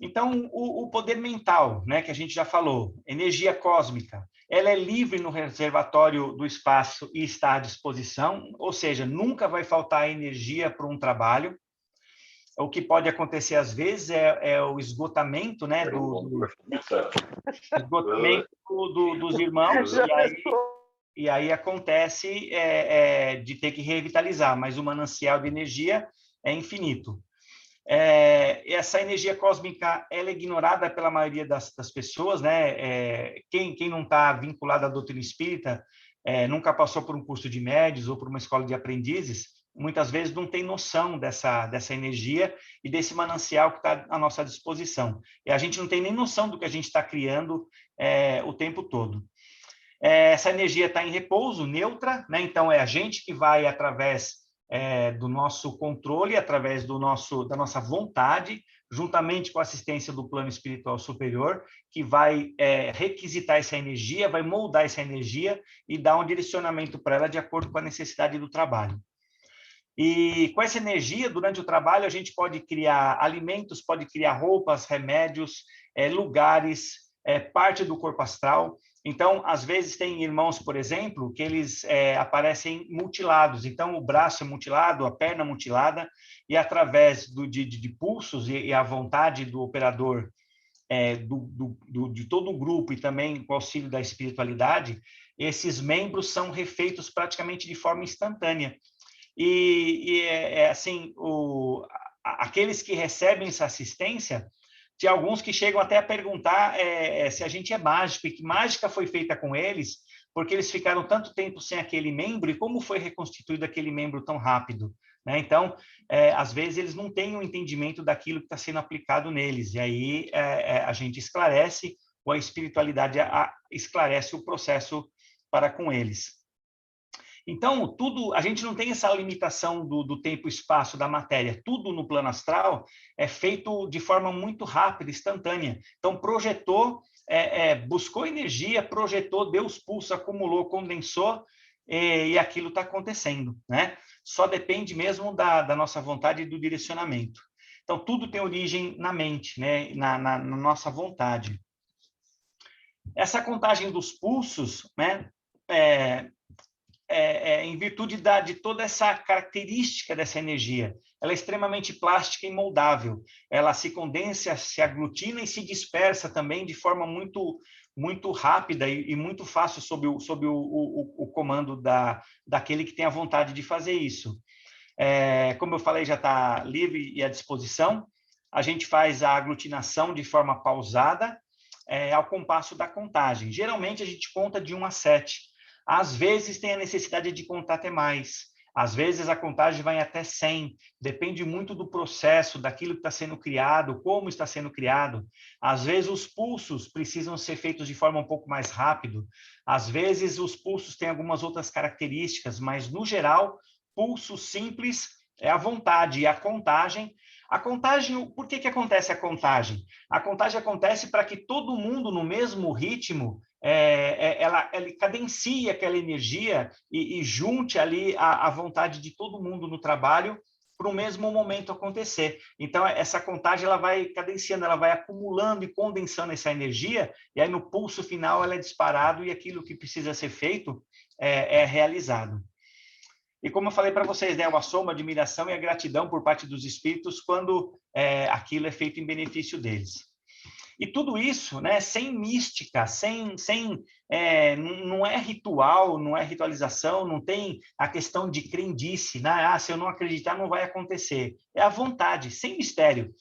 Então, o poder mental, né, que a gente já falou, energia cósmica, ela é livre no reservatório do espaço e está à disposição, ou seja, nunca vai faltar energia para um trabalho. O que pode acontecer às vezes é o esgotamento, né, esgotamento dos irmãos, e aí acontece de ter que revitalizar, mas o manancial de energia é infinito. Essa energia cósmica ela é ignorada pela maioria das pessoas, né? Quem não está vinculado à doutrina espírita, nunca passou por um curso de médios ou por uma escola de aprendizes, muitas vezes não tem noção dessa energia e desse manancial que está à nossa disposição. E a gente não tem nem noção do que a gente está criando o tempo todo. Essa energia está em repouso, neutra, né? Então é a gente que vai através do nosso controle, através da nossa vontade, juntamente com a assistência do plano espiritual superior, que vai requisitar essa energia, vai moldar essa energia e dar um direcionamento para ela de acordo com a necessidade do trabalho. E com essa energia, durante o trabalho, a gente pode criar alimentos, pode criar roupas, remédios, lugares, parte do corpo astral. Então, às vezes, tem irmãos, por exemplo, que eles aparecem mutilados. Então, o braço é mutilado, a perna mutilada, e através de pulsos e a vontade do operador, de todo o grupo e também com o auxílio da espiritualidade, esses membros são refeitos praticamente de forma instantânea. Assim, aqueles que recebem essa assistência, tem alguns que chegam até a perguntar se a gente é mágico, e que mágica foi feita com eles, porque eles ficaram tanto tempo sem aquele membro, e como foi reconstituído aquele membro tão rápido, né? Então, às vezes, eles não têm um entendimento daquilo que está sendo aplicado neles, e aí a gente esclarece, ou a espiritualidade esclarece o processo para com eles. Então, a gente não tem essa limitação do tempo e espaço da matéria. Tudo no plano astral é feito de forma muito rápida, instantânea. Então, projetou, buscou energia, projetou, deu os pulsos, acumulou, condensou, e aquilo está acontecendo, né? Só depende mesmo da nossa vontade e do direcionamento. Então, tudo tem origem na mente, né? na nossa vontade. Essa contagem dos pulsos, né? Em virtude de toda essa característica dessa energia. Ela é extremamente plástica e moldável. Ela se condensa, se aglutina e se dispersa também de forma muito, muito rápida e muito fácil sob o comando daquele que tem a vontade de fazer isso. Como eu falei, já está livre e à disposição. A gente faz a aglutinação de forma pausada, ao compasso da contagem. Geralmente, a gente conta de 1 a 7. Às vezes tem a necessidade de contar até mais. Às vezes a contagem vai até 100. Depende muito do processo, daquilo que está sendo criado, como está sendo criado. Às vezes os pulsos precisam ser feitos de forma um pouco mais rápido. Às vezes os pulsos têm algumas outras características, mas no geral, pulso simples é a vontade e a contagem. A contagem, por que acontece a contagem? A contagem acontece para que todo mundo, no mesmo ritmo, ela cadencie aquela energia e junte ali a vontade de todo mundo no trabalho para o mesmo momento acontecer. Então, essa contagem ela vai cadenciando, ela vai acumulando e condensando essa energia, e aí no pulso final ela é disparado e aquilo que precisa ser feito é realizado. E como eu falei para vocês, né, uma soma, admiração e a gratidão por parte dos espíritos quando aquilo é feito em benefício deles. E tudo isso, né, sem mística, não é ritual, não é ritualização, não tem a questão de crendice, né? Se eu não acreditar, não vai acontecer. É a vontade, sem mistério.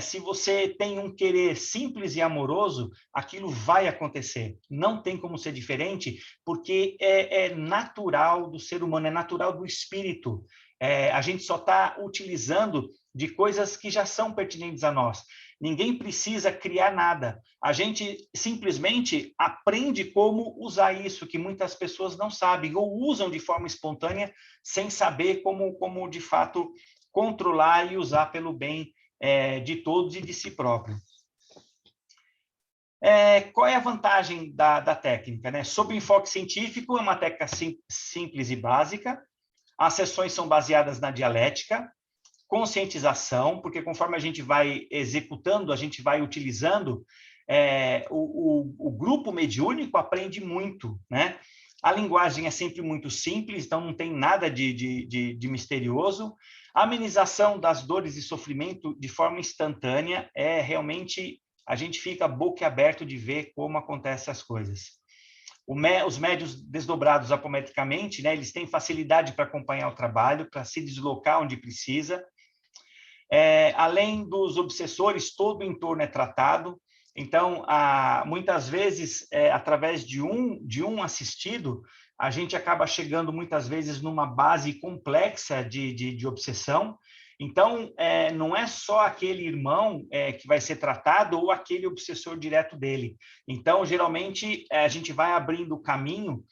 Se você tem um querer simples e amoroso, aquilo vai acontecer. Não tem como ser diferente, porque é natural do ser humano, é natural do espírito. A gente só está utilizando de coisas que já são pertinentes a nós. Ninguém precisa criar nada. A gente simplesmente aprende como usar isso, que muitas pessoas não sabem, ou usam de forma espontânea, sem saber como de fato, controlar e usar pelo bem de todos e de si próprio. Qual é a vantagem da técnica, né? Sob o enfoque científico, é uma técnica simples e básica. As sessões são baseadas na dialética. conscientização, porque conforme a gente vai executando, a gente vai utilizando, o grupo mediúnico aprende muito, né? A linguagem é sempre muito simples, então não tem nada de misterioso. A amenização das dores e sofrimento de forma instantânea realmente, a gente fica boquiaberto de ver como acontecem as coisas. Os médios desdobrados apometricamente, né, eles têm facilidade para acompanhar o trabalho, para se deslocar onde precisa. Além dos obsessores, todo o entorno é tratado. Então, muitas vezes, através de um assistido, a gente acaba chegando muitas vezes numa base complexa de obsessão. Então, não é só aquele irmão que vai ser tratado ou aquele obsessor direto dele. Então, geralmente, a gente vai abrindo o caminho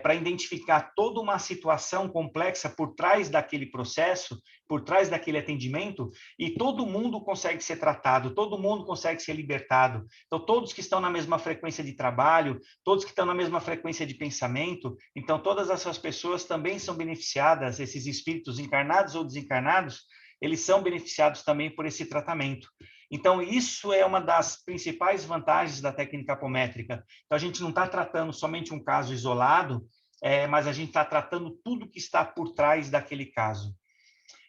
para identificar toda uma situação complexa por trás daquele processo, por trás daquele atendimento, e todo mundo consegue ser tratado, todo mundo consegue ser libertado. Então, todos que estão na mesma frequência de trabalho, todos que estão na mesma frequência de pensamento, então todas essas pessoas também são beneficiadas, esses espíritos encarnados ou desencarnados, eles são beneficiados também por esse tratamento. Então, isso é uma das principais vantagens da técnica apométrica. Então, a gente não está tratando somente um caso isolado, mas a gente está tratando tudo que está por trás daquele caso.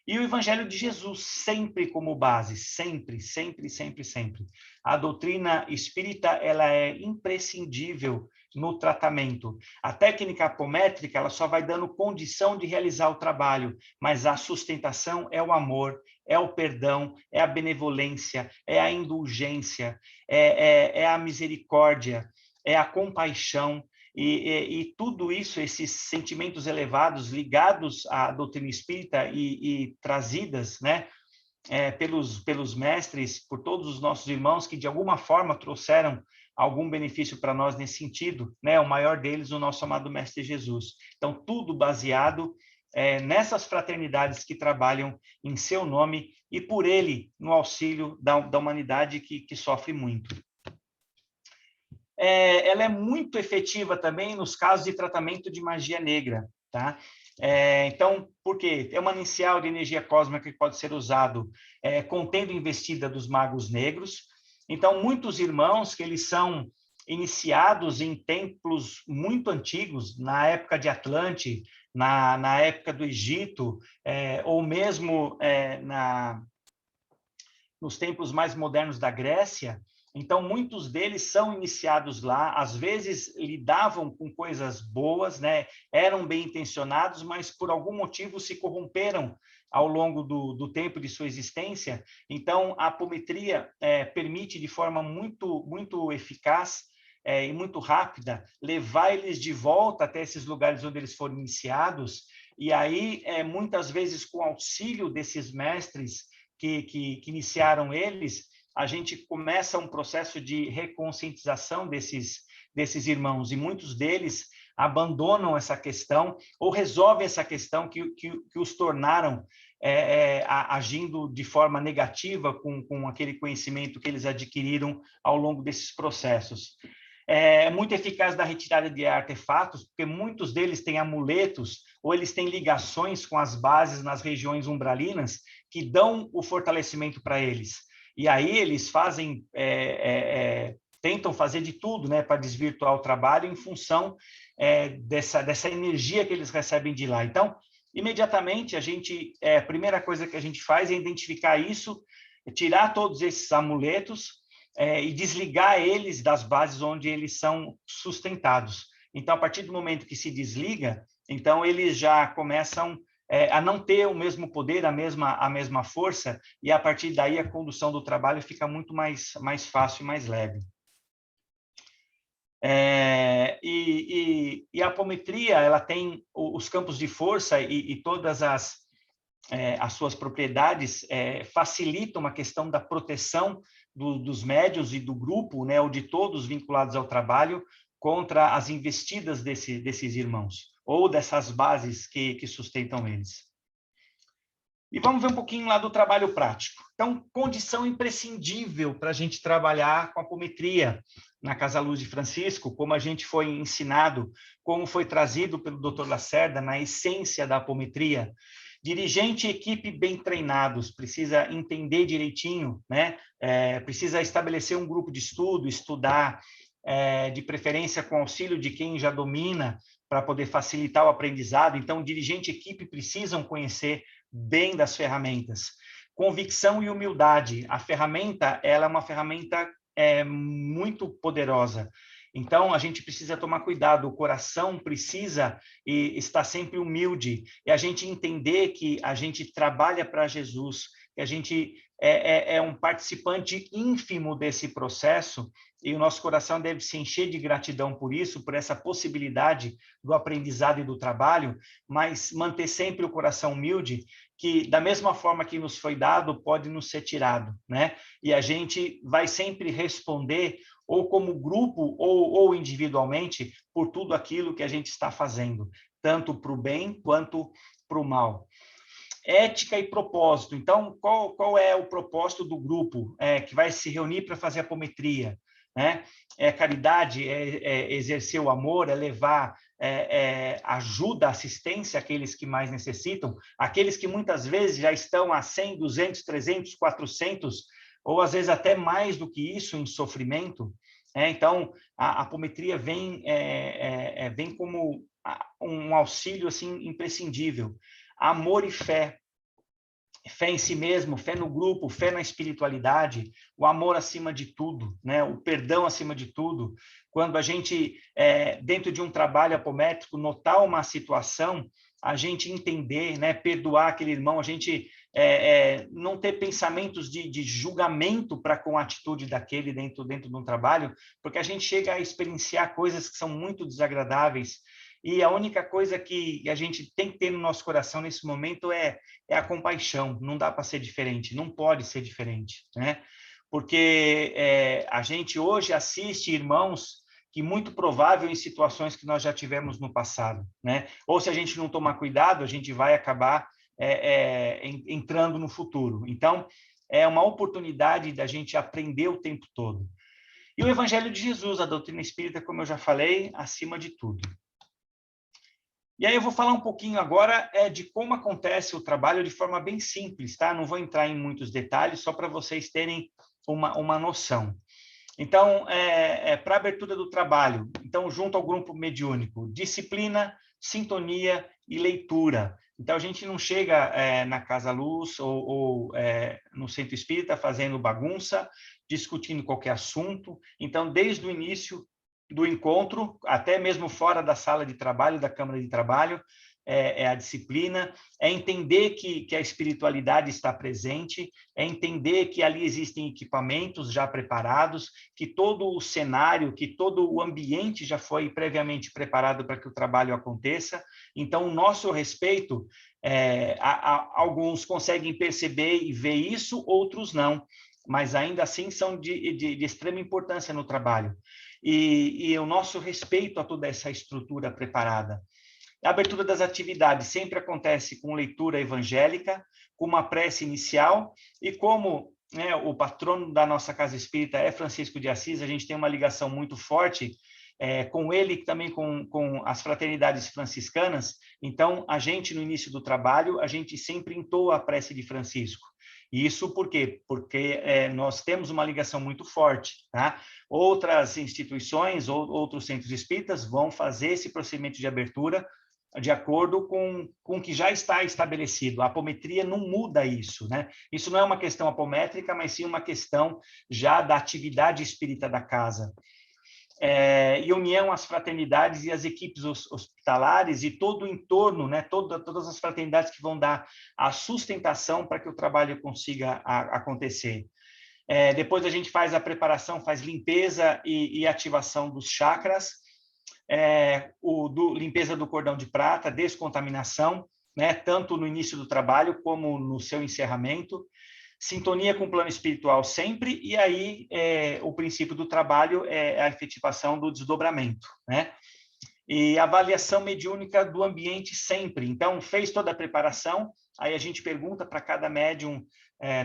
E o Evangelho de Jesus, sempre como base, sempre, sempre, sempre, sempre. A doutrina espírita, ela é imprescindível no tratamento. A técnica apométrica, ela só vai dando condição de realizar o trabalho, mas a sustentação é o amor, é o perdão, é a benevolência, é a indulgência, é a misericórdia, é a compaixão, e tudo isso, esses sentimentos elevados ligados à doutrina espírita e trazidas, né, pelos mestres, por todos os nossos irmãos que de alguma forma trouxeram algum benefício para nós nesse sentido, né? O maior deles, o nosso amado Mestre Jesus. Então, tudo baseado nessas fraternidades que trabalham em seu nome e por ele, no auxílio da humanidade que sofre muito. Ela é muito efetiva também nos casos de tratamento de magia negra, tá? Então, por quê? É um manancial de energia cósmica que pode ser usado contendo investida dos magos negros. Então, muitos irmãos que eles são iniciados em templos muito antigos, na época de Atlante, na época do Egito, ou mesmo nos templos mais modernos da Grécia. Então, muitos deles são iniciados lá, às vezes lidavam com coisas boas, né? Eram bem intencionados, mas por algum motivo se corromperam ao longo do tempo de sua existência. Então, a apometria permite de forma muito, muito eficaz e muito rápida levar eles de volta até esses lugares onde eles foram iniciados, e aí, muitas vezes, com auxílio desses mestres que iniciaram eles, a gente começa um processo de reconscientização desses irmãos, e muitos deles abandonam essa questão ou resolvem essa questão que os tornaram agindo de forma negativa com aquele conhecimento que eles adquiriram ao longo desses processos. É muito eficaz na retirada de artefatos, porque muitos deles têm amuletos ou eles têm ligações com as bases nas regiões umbralinas que dão o fortalecimento para eles. E aí eles fazem, tentam fazer de tudo, né, para desvirtuar o trabalho em função dessa energia que eles recebem de lá. Então, imediatamente, a primeira coisa que a gente faz é identificar isso, tirar todos esses amuletos e desligar eles das bases onde eles são sustentados. Então, a partir do momento que se desliga, então eles já começam a não ter o mesmo poder, a mesma força, e a partir daí a condução do trabalho fica muito mais fácil e mais leve. E a apometria, ela tem os campos de força e todas as suas propriedades facilitam a questão da proteção dos médiuns e do grupo, né, ou de todos vinculados ao trabalho, contra as investidas desses irmãos, ou dessas bases que sustentam eles. E vamos ver um pouquinho lá do trabalho prático. Então, condição imprescindível para a gente trabalhar com a apometria na Casa Luz de Francisco, como a gente foi ensinado, como foi trazido pelo Dr. Lacerda na essência da apometria. Dirigente e equipe bem treinados, precisa entender direitinho, né? Precisa estabelecer um grupo de estudo, estudar, de preferência com auxílio de quem já domina, para poder facilitar o aprendizado. Então, dirigente e equipe precisam conhecer bem das ferramentas. Convicção e humildade. A ferramenta, ela é uma ferramenta muito poderosa. Então, a gente precisa tomar cuidado, o coração precisa estar sempre humilde, e a gente entender que a gente trabalha para Jesus, que a gente é um participante ínfimo desse processo, e o nosso coração deve se encher de gratidão por isso, por essa possibilidade do aprendizado e do trabalho, mas manter sempre o coração humilde, que da mesma forma que nos foi dado, pode nos ser tirado, né? E a gente vai sempre responder, ou como grupo, ou individualmente, por tudo aquilo que a gente está fazendo, tanto para o bem quanto para o mal. Ética e propósito. Então, qual é o propósito do grupo que vai se reunir para fazer apometria? Né? É caridade, é exercer o amor, é levar ajuda, assistência àqueles que mais necessitam, aqueles que muitas vezes já estão há 100, 200, 300, 400, ou às vezes até mais do que isso em sofrimento. Então, a apometria vem como um auxílio assim, imprescindível. Amor e fé. Fé em si mesmo, fé no grupo, fé na espiritualidade, o amor acima de tudo, né? O perdão acima de tudo. Quando a gente, dentro de um trabalho apométrico, notar uma situação, a gente entender, né? Perdoar aquele irmão, a gente não ter pensamentos de julgamento para com a atitude daquele dentro de um trabalho, porque a gente chega a experienciar coisas que são muito desagradáveis, e a única coisa que a gente tem que ter no nosso coração nesse momento é a compaixão. Não dá para ser diferente, não pode ser diferente, né? Porque a gente hoje assiste irmãos que muito provável em situações que nós já tivemos no passado, né? Ou se a gente não tomar cuidado, a gente vai acabar entrando no futuro. Então, é uma oportunidade da gente aprender o tempo todo. E o Evangelho de Jesus, a doutrina espírita, como eu já falei, acima de tudo. E aí eu vou falar um pouquinho agora de como acontece o trabalho de forma bem simples, tá? Não vou entrar em muitos detalhes, só para vocês terem uma noção. Então, para a abertura do trabalho, então, junto ao grupo mediúnico, disciplina, sintonia e leitura. Então, a gente não chega na Casa Luz ou no Centro Espírita fazendo bagunça, discutindo qualquer assunto. Então, desde o início do encontro, até mesmo fora da sala de trabalho, da Câmara de Trabalho, a disciplina, é entender que a espiritualidade está presente, é entender que ali existem equipamentos já preparados, que todo o cenário, que todo o ambiente já foi previamente preparado para que o trabalho aconteça. Então, o nosso respeito, alguns conseguem perceber e ver isso, outros não, mas ainda assim são de extrema importância no trabalho. E o nosso respeito a toda essa estrutura preparada. A abertura das atividades sempre acontece com leitura evangélica, com uma prece inicial, e como o patrono da nossa Casa Espírita é Francisco de Assis, a gente tem uma ligação muito forte com ele, também com as fraternidades franciscanas. Então, a gente, no início do trabalho, a gente sempre entoa a prece de Francisco. E isso por quê? Porque nós temos uma ligação muito forte, tá? Outras instituições, outros centros espíritas vão fazer esse procedimento de abertura de acordo com o que já está estabelecido. A apometria não muda isso, né? Isso não é uma questão apométrica, mas sim uma questão já da atividade espírita da casa. E união às fraternidades e às equipes hospitalares e todo o entorno, né? Todas as fraternidades que vão dar a sustentação para que o trabalho consiga acontecer. Depois a gente faz a preparação, faz limpeza e ativação dos chakras, limpeza do cordão de prata, descontaminação, né? Tanto no início do trabalho como no seu encerramento. Sintonia com o plano espiritual sempre, e aí o princípio do trabalho é a efetivação do desdobramento, né? E avaliação mediúnica do ambiente sempre. Então, fez toda a preparação, aí a gente pergunta para cada médium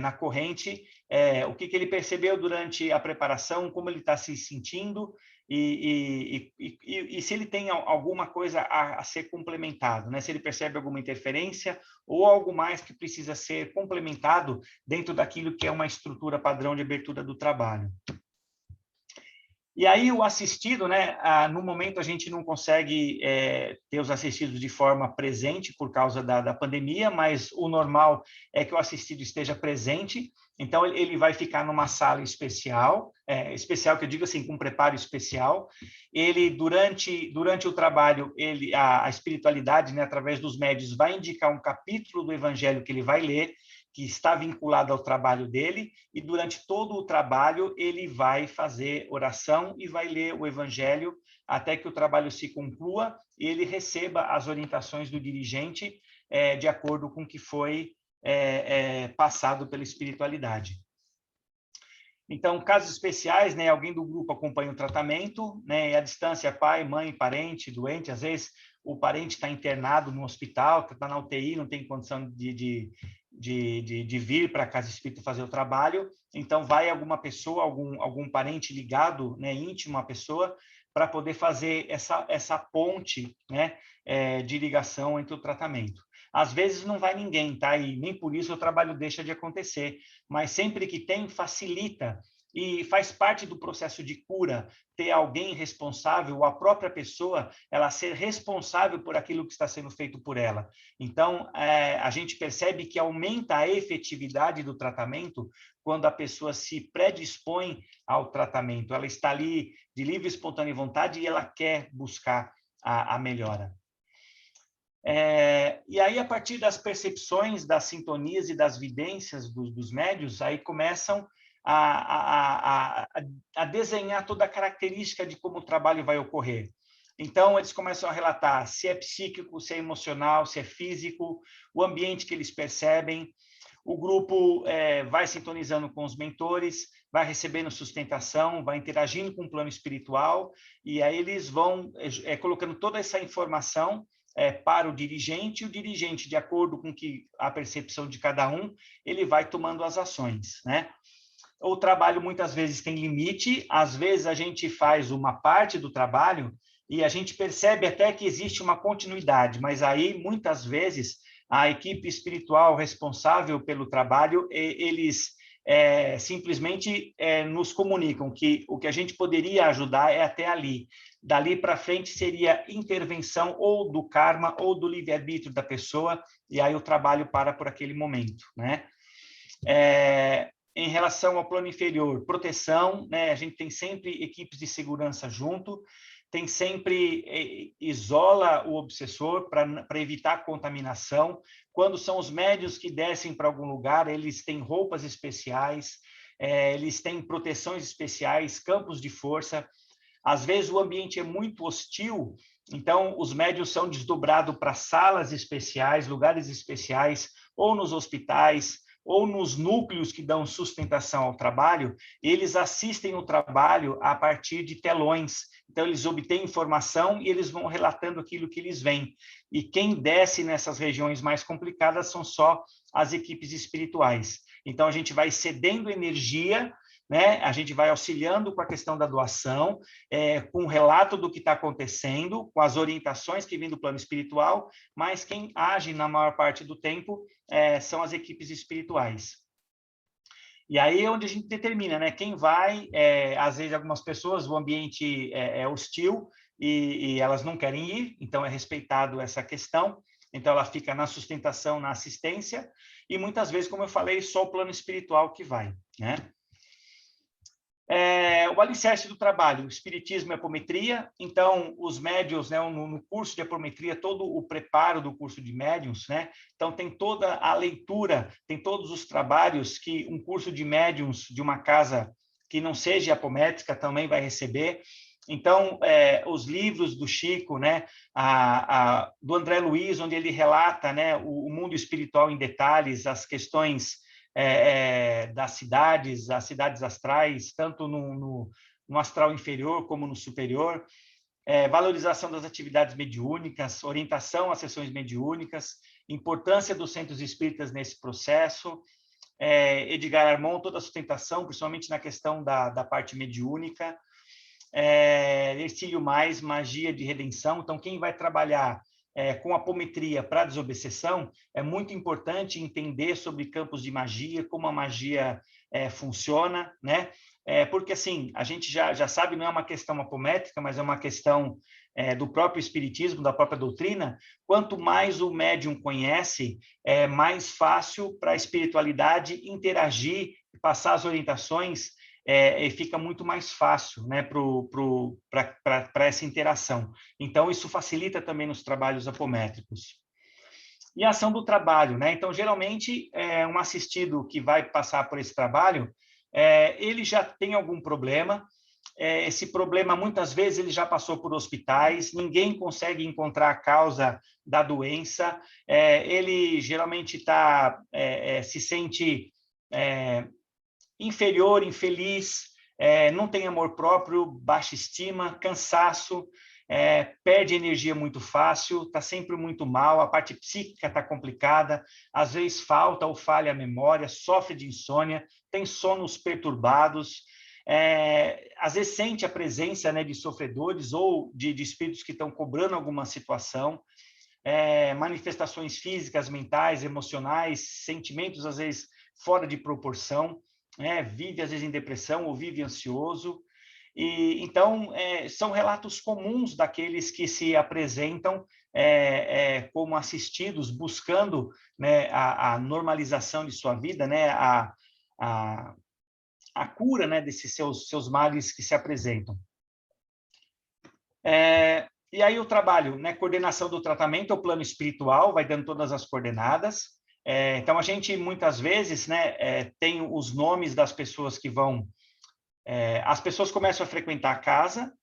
na corrente o que ele percebeu durante a preparação, como ele está se sentindo, e se ele tem alguma coisa a ser complementado, né? Se ele percebe alguma interferência ou algo mais que precisa ser complementado dentro daquilo que é uma estrutura padrão de abertura do trabalho. E aí o assistido, né? No momento a gente não consegue ter os assistidos de forma presente por causa da pandemia, mas o normal é que o assistido esteja presente. Então ele vai ficar numa sala especial, especial que eu digo assim, com preparo especial. Ele durante o trabalho, a espiritualidade, né, através dos médios, vai indicar um capítulo do Evangelho que ele vai ler, que está vinculado ao trabalho dele, e durante todo o trabalho ele vai fazer oração e vai ler o Evangelho até que o trabalho se conclua e ele receba as orientações do dirigente de acordo com o que foi passado pela espiritualidade. Então, casos especiais, né, alguém do grupo acompanha o tratamento, né, e à distância, pai, mãe, parente, doente, às vezes o parente está internado no hospital, está na UTI, não tem condição de vir para a casa espírita fazer o trabalho, então vai alguma pessoa, algum parente ligado, né, íntimo à pessoa, para poder fazer essa ponte, né, de ligação entre o tratamento. Às vezes não vai ninguém, tá? E nem por isso o trabalho deixa de acontecer, mas sempre que tem, facilita e faz parte do processo de cura ter alguém responsável, ou a própria pessoa, ela ser responsável por aquilo que está sendo feito por ela. Então, a gente percebe que aumenta a efetividade do tratamento quando a pessoa se predispõe ao tratamento. Ela está ali de livre e espontânea vontade e ela quer buscar a melhora. E aí, a partir das percepções, das sintonias e das vidências dos médios, aí começam a desenhar toda a característica de como o trabalho vai ocorrer. Então, eles começam a relatar se é psíquico, se é emocional, se é físico, o ambiente que eles percebem. O grupo vai sintonizando com os mentores, vai recebendo sustentação, vai interagindo com o plano espiritual, e aí eles vão colocando toda essa informação para o dirigente, de acordo com a percepção de cada um, ele vai tomando as ações, né? O trabalho muitas vezes tem limite, às vezes a gente faz uma parte do trabalho e a gente percebe até que existe uma continuidade, mas aí muitas vezes a equipe espiritual responsável pelo trabalho, eles simplesmente nos comunicam que o que a gente poderia ajudar é até ali. Dali para frente seria intervenção ou do karma ou do livre-arbítrio da pessoa, e aí o trabalho para por aquele momento, né? Em relação ao plano inferior, proteção, né? A gente tem sempre equipes de segurança junto, tem sempre isola o obsessor para evitar contaminação. Quando são os médios que descem para algum lugar, eles têm roupas especiais, eles têm proteções especiais, campos de força. Às vezes o ambiente é muito hostil, então os médios são desdobrados para salas especiais, lugares especiais, ou nos hospitais, ou nos núcleos que dão sustentação ao trabalho, eles assistem o trabalho a partir de telões. Então, eles obtêm informação e eles vão relatando aquilo que eles veem. E quem desce nessas regiões mais complicadas são só as equipes espirituais. Então, a gente vai cedendo energia, né? A gente vai auxiliando com a questão da doação, com o relato do que está acontecendo, com as orientações que vêm do plano espiritual, mas quem age na maior parte do tempo são as equipes espirituais. E aí é onde a gente determina, né? Quem vai, às vezes algumas pessoas, o ambiente é hostil e elas não querem ir, então é respeitado essa questão, então ela fica na sustentação, na assistência, e muitas vezes, como eu falei, só o plano espiritual que vai, né? O alicerce do trabalho, o espiritismo e a apometria. Então, os médiuns, né, no curso de apometria, todo o preparo do curso de médiuns, né? Então, tem toda a leitura, tem todos os trabalhos que um curso de médiuns de uma casa que não seja apométrica também vai receber. Então, os livros do Chico, né, do André Luiz, onde ele relata, né, o mundo espiritual em detalhes, as questões das cidades, as cidades astrais, tanto no astral inferior como no superior, valorização das atividades mediúnicas, orientação às sessões mediúnicas, importância dos centros espíritas nesse processo, Edgar Armond, toda a sustentação, principalmente na questão da parte mediúnica, Ercílio Mais, magia de redenção. Então, quem vai trabalhar com apometria para desobsessão, é muito importante entender sobre campos de magia, como a magia funciona, né? Porque, assim, a gente já sabe, não é uma questão apométrica, mas é uma questão do próprio espiritismo, da própria doutrina. Quanto mais o médium conhece, é mais fácil para a espiritualidade interagir, passar as orientações, e fica muito mais fácil, né, para essa interação. Então, isso facilita também nos trabalhos apométricos. E a ação do trabalho, né? Então, geralmente, um assistido que vai passar por esse trabalho, ele já tem algum problema. Esse problema, muitas vezes, ele já passou por hospitais, ninguém consegue encontrar a causa da doença, ele geralmente se sente inferior, infeliz, não tem amor próprio, baixa estima, cansaço, perde energia muito fácil, está sempre muito mal, a parte psíquica está complicada, às vezes falta ou falha a memória, sofre de insônia, tem sonos perturbados, às vezes sente a presença, né, de sofredores ou de espíritos que estão cobrando alguma situação, manifestações físicas, mentais, emocionais, sentimentos às vezes fora de proporção, vive às vezes em depressão ou vive ansioso. E então são relatos comuns daqueles que se apresentam como assistidos, buscando, né, a normalização de sua vida, né, a cura, né, desses seus males que se apresentam. E aí o trabalho, né, coordenação do tratamento, é o plano espiritual, vai dando todas as coordenadas. Então, a gente, muitas vezes, né, tem os nomes das pessoas que vão... as pessoas começam a frequentar a casa,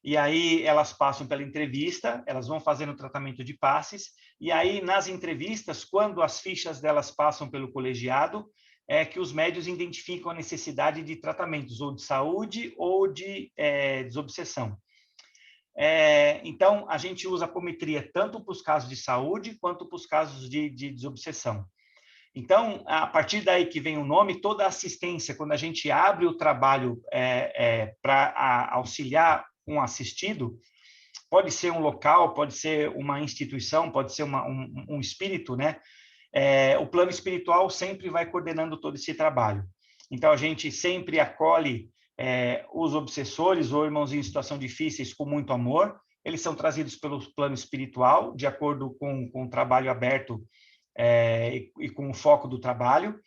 e aí elas passam pela entrevista, elas vão fazendo o tratamento de passes, e aí, nas entrevistas, quando as fichas delas passam pelo colegiado, é que os médios identificam a necessidade de tratamentos, ou de saúde, ou de desobsessão. Então, a gente usa a apometria tanto para os casos de saúde quanto para os casos de desobsessão. Então, a partir daí que vem o nome, toda a assistência, quando a gente abre o trabalho para auxiliar um assistido, pode ser um local, pode ser uma instituição, pode ser um espírito, né? O plano espiritual sempre vai coordenando todo esse trabalho. Então, a gente sempre acolhe os obsessores ou irmãos em situação difíceis com muito amor. Eles são trazidos pelo plano espiritual, de acordo com o trabalho aberto e com o foco do trabalho.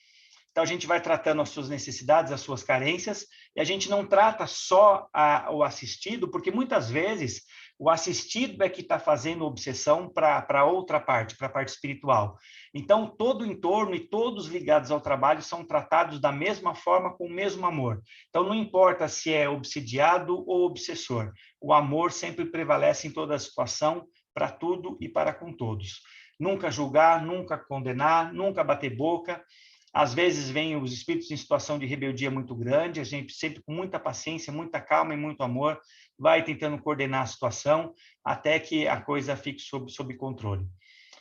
Então, a gente vai tratando as suas necessidades, as suas carências, e a gente não trata só o assistido, porque muitas vezes o assistido é que está fazendo obsessão para outra parte, para a parte espiritual. Então, todo o entorno e todos ligados ao trabalho são tratados da mesma forma, com o mesmo amor. Então, não importa se é obsidiado ou obsessor, o amor sempre prevalece em toda a situação, para tudo e para com todos. Nunca julgar, nunca condenar, nunca bater boca. Às vezes vêm os espíritos em situação de rebeldia muito grande, a gente sempre com muita paciência, muita calma e muito amor, vai tentando coordenar a situação até que a coisa fique sob controle.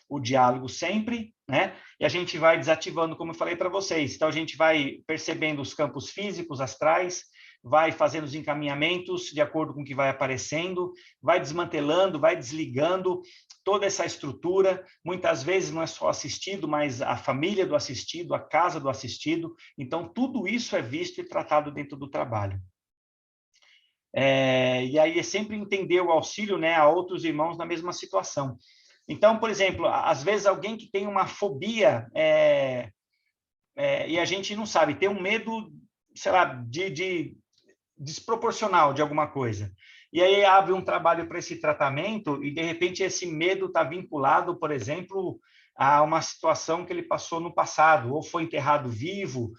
O diálogo sempre, né? E a gente vai desativando, como eu falei para vocês. Então, a gente vai percebendo os campos físicos, astrais, vai fazendo os encaminhamentos de acordo com o que vai aparecendo, vai desmantelando, vai desligando toda essa estrutura. Muitas vezes não é só assistido, mas a família do assistido, a casa do assistido. Então, tudo isso é visto e tratado dentro do trabalho. E aí é sempre entender o auxílio, né, a outros irmãos na mesma situação. Então, por exemplo, às vezes alguém que tem uma fobia e a gente não sabe, tem um medo, sei lá, de desproporcional de alguma coisa. E aí abre um trabalho para esse tratamento e, de repente, esse medo está vinculado, por exemplo, a uma situação que ele passou no passado, ou foi enterrado vivo,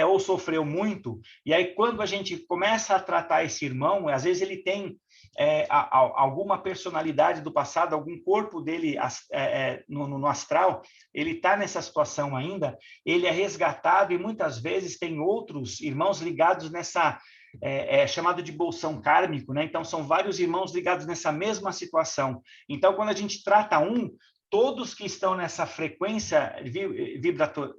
ou sofreu muito. E aí, quando a gente começa a tratar esse irmão, às vezes ele tem alguma personalidade do passado, algum corpo dele no astral, ele está nessa situação ainda, ele é resgatado e muitas vezes tem outros irmãos ligados nessa... chamado de bolsão kármico, né? Então, são vários irmãos ligados nessa mesma situação. Então, quando a gente trata um, todos que estão nessa frequência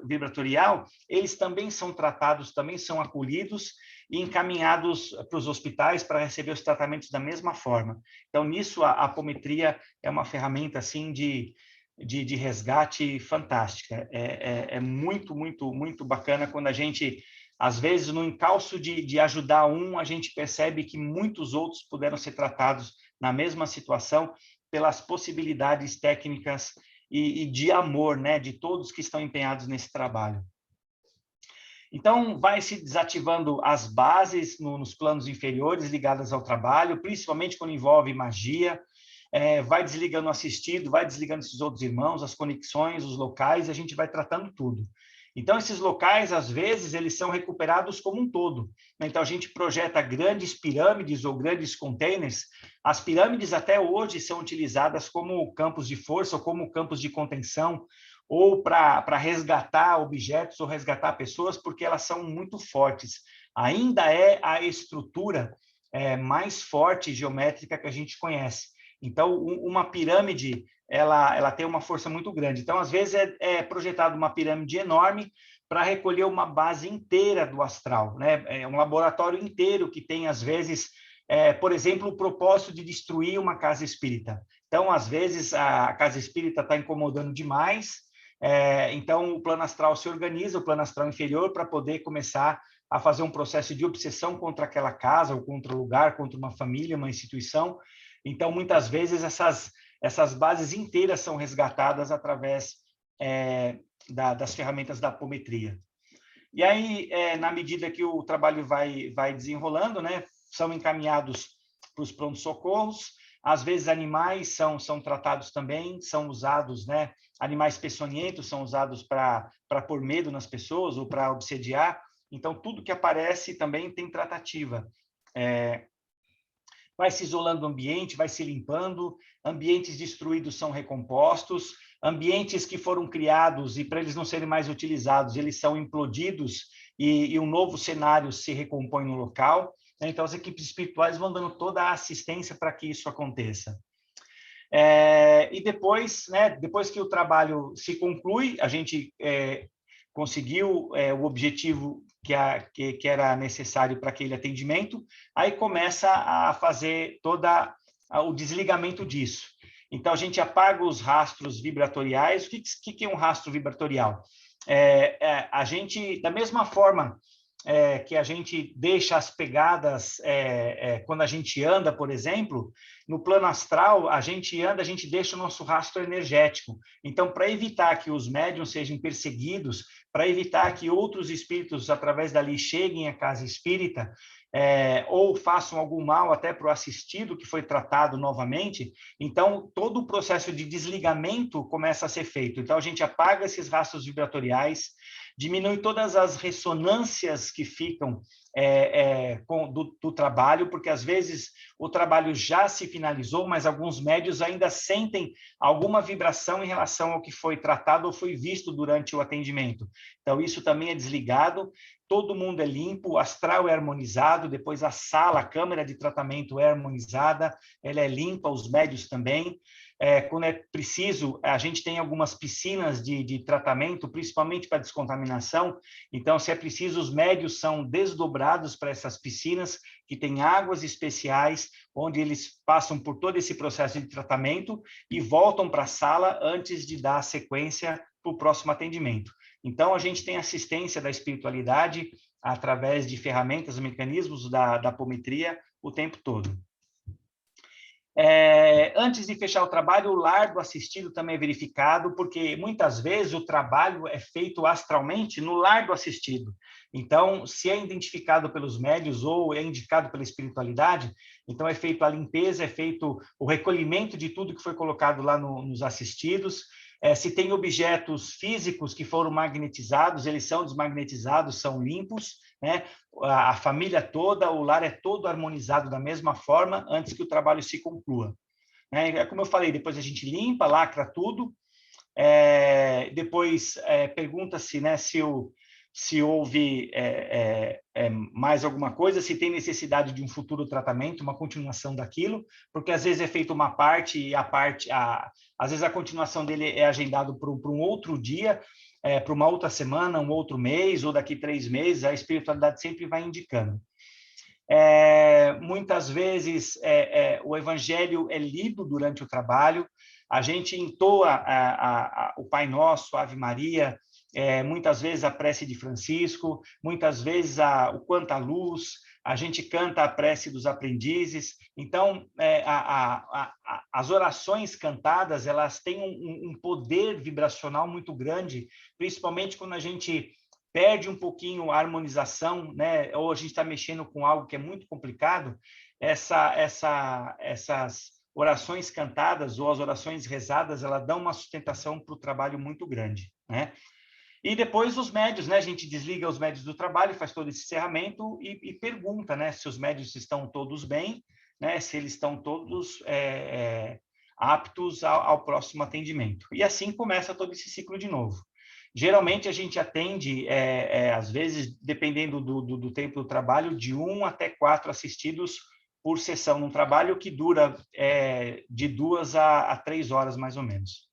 vibratorial, eles também são tratados, também são acolhidos e encaminhados para os hospitais para receber os tratamentos da mesma forma. Então, nisso, a apometria é uma ferramenta, assim, de resgate fantástica. É muito, muito, muito bacana quando a gente, às vezes, no encalço de ajudar um, a gente percebe que muitos outros puderam ser tratados na mesma situação pelas possibilidades técnicas e de amor, né, de todos que estão empenhados nesse trabalho. Então, vai se desativando as bases nos planos inferiores ligadas ao trabalho, principalmente quando envolve magia, vai desligando o assistido, vai desligando esses outros irmãos, as conexões, os locais, e a gente vai tratando tudo. Então, esses locais, às vezes, eles são recuperados como um todo. Então, a gente projeta grandes pirâmides ou grandes containers. As pirâmides, até hoje, são utilizadas como campos de força ou como campos de contenção, ou para resgatar objetos ou resgatar pessoas, porque elas são muito fortes. Ainda é a estrutura mais forte geométrica que a gente conhece. Então, uma pirâmide, ela tem uma força muito grande. Então, às vezes, é projetado uma pirâmide enorme para recolher uma base inteira do astral, né? É um laboratório inteiro que tem, às vezes, por exemplo, o propósito de destruir uma casa espírita. Então, às vezes, a casa espírita está incomodando demais, então o plano astral se organiza, o plano astral inferior, para poder começar a fazer um processo de obsessão contra aquela casa, ou contra o lugar, contra uma família, uma instituição. Então, muitas vezes, essas bases inteiras são resgatadas através das ferramentas da apometria. E aí, na medida que o trabalho vai desenrolando, né, são encaminhados para os prontos-socorros. Às vezes, animais são tratados também, são usados, né, animais peçonhentos são usados para pôr medo nas pessoas ou para obsediar. Então, tudo que aparece também tem tratativa. Vai se isolando o ambiente, vai se limpando, ambientes destruídos são recompostos, ambientes que foram criados e para eles não serem mais utilizados, eles são implodidos e um novo cenário se recompõe no local. Então, as equipes espirituais vão dando toda a assistência para que isso aconteça. E depois, né, depois que o trabalho se conclui, a gente conseguiu o objetivo que era necessário para aquele atendimento, aí começa a fazer todo o desligamento disso. Então, a gente apaga os rastros vibratoriais. O que é um rastro vibratorial? A gente, da mesma forma que a gente deixa as pegadas quando a gente anda, por exemplo, no plano astral, a gente anda, a gente deixa o nosso rastro energético. Então, para evitar que os médiuns sejam perseguidos, para evitar que outros espíritos, através dali, cheguem à casa espírita, ou façam algum mal até para o assistido que foi tratado novamente, então todo o processo de desligamento começa a ser feito. Então, a gente apaga esses rastros vibratoriais, diminui todas as ressonâncias que ficam do trabalho, porque às vezes o trabalho já se finalizou, mas alguns médiuns ainda sentem alguma vibração em relação ao que foi tratado ou foi visto durante o atendimento. Então, isso também é desligado, todo mundo é limpo, o astral é harmonizado, depois a sala, a câmara de tratamento é harmonizada, ela é limpa, os médiuns também. Quando é preciso, a gente tem algumas piscinas de tratamento, principalmente para descontaminação. Então, se é preciso, os médiuns são desdobrados para essas piscinas, que têm águas especiais, onde eles passam por todo esse processo de tratamento e voltam para a sala antes de dar a sequência para o próximo atendimento. Então, a gente tem assistência da espiritualidade através de ferramentas, mecanismos da apometria o tempo todo. Antes de fechar o trabalho, o lar do assistido também é verificado, porque muitas vezes o trabalho é feito astralmente no lar do assistido. Então, se é identificado pelos médiuns ou é indicado pela espiritualidade, então é feito a limpeza, é feito o recolhimento de tudo que foi colocado lá nos assistidos. Se tem objetos físicos que foram magnetizados, eles são desmagnetizados, são limpos, né? A família toda, o lar é todo harmonizado da mesma forma antes que o trabalho se conclua. Como eu falei, depois a gente limpa, lacra tudo, depois pergunta-se, né, se se houve mais alguma coisa, se tem necessidade de um futuro tratamento, uma continuação daquilo, porque às vezes é feita uma parte e às vezes a continuação dele é agendado para um outro dia, para uma outra semana, um outro mês, ou daqui 3 meses, a espiritualidade sempre vai indicando. Muitas vezes o evangelho é lido durante o trabalho, a gente entoa o Pai Nosso, a Ave Maria, muitas vezes a prece de Francisco, muitas vezes o Quanta Luz, a gente canta a prece dos aprendizes. Então, as orações cantadas, elas têm um poder vibracional muito grande, principalmente quando a gente perde um pouquinho a harmonização, né? Ou a gente está mexendo com algo que é muito complicado, essas orações cantadas ou as orações rezadas, ela dão uma sustentação para o trabalho muito grande, né? E depois os médios, né? A gente desliga os médios do trabalho, faz todo esse encerramento e pergunta, né? Se os médios estão todos bem, né? Se eles estão todos aptos ao próximo atendimento. E assim começa todo esse ciclo de novo. Geralmente a gente atende, às vezes, dependendo do tempo do trabalho, de 1 até 4 assistidos por sessão, num trabalho que dura de 2 a 3 horas, mais ou menos.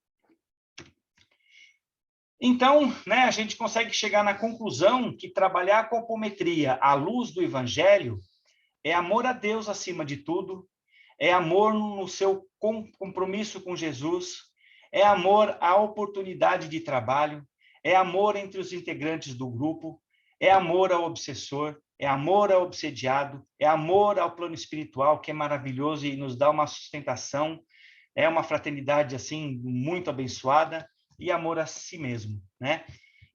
Então, né, a gente consegue chegar na conclusão que trabalhar com a apometria à luz do Evangelho é amor a Deus acima de tudo, é amor no seu compromisso com Jesus, é amor à oportunidade de trabalho, é amor entre os integrantes do grupo, é amor ao obsessor, é amor ao obsediado, é amor ao plano espiritual, que é maravilhoso e nos dá uma sustentação, é uma fraternidade, assim, muito abençoada, e amor a si mesmo, né?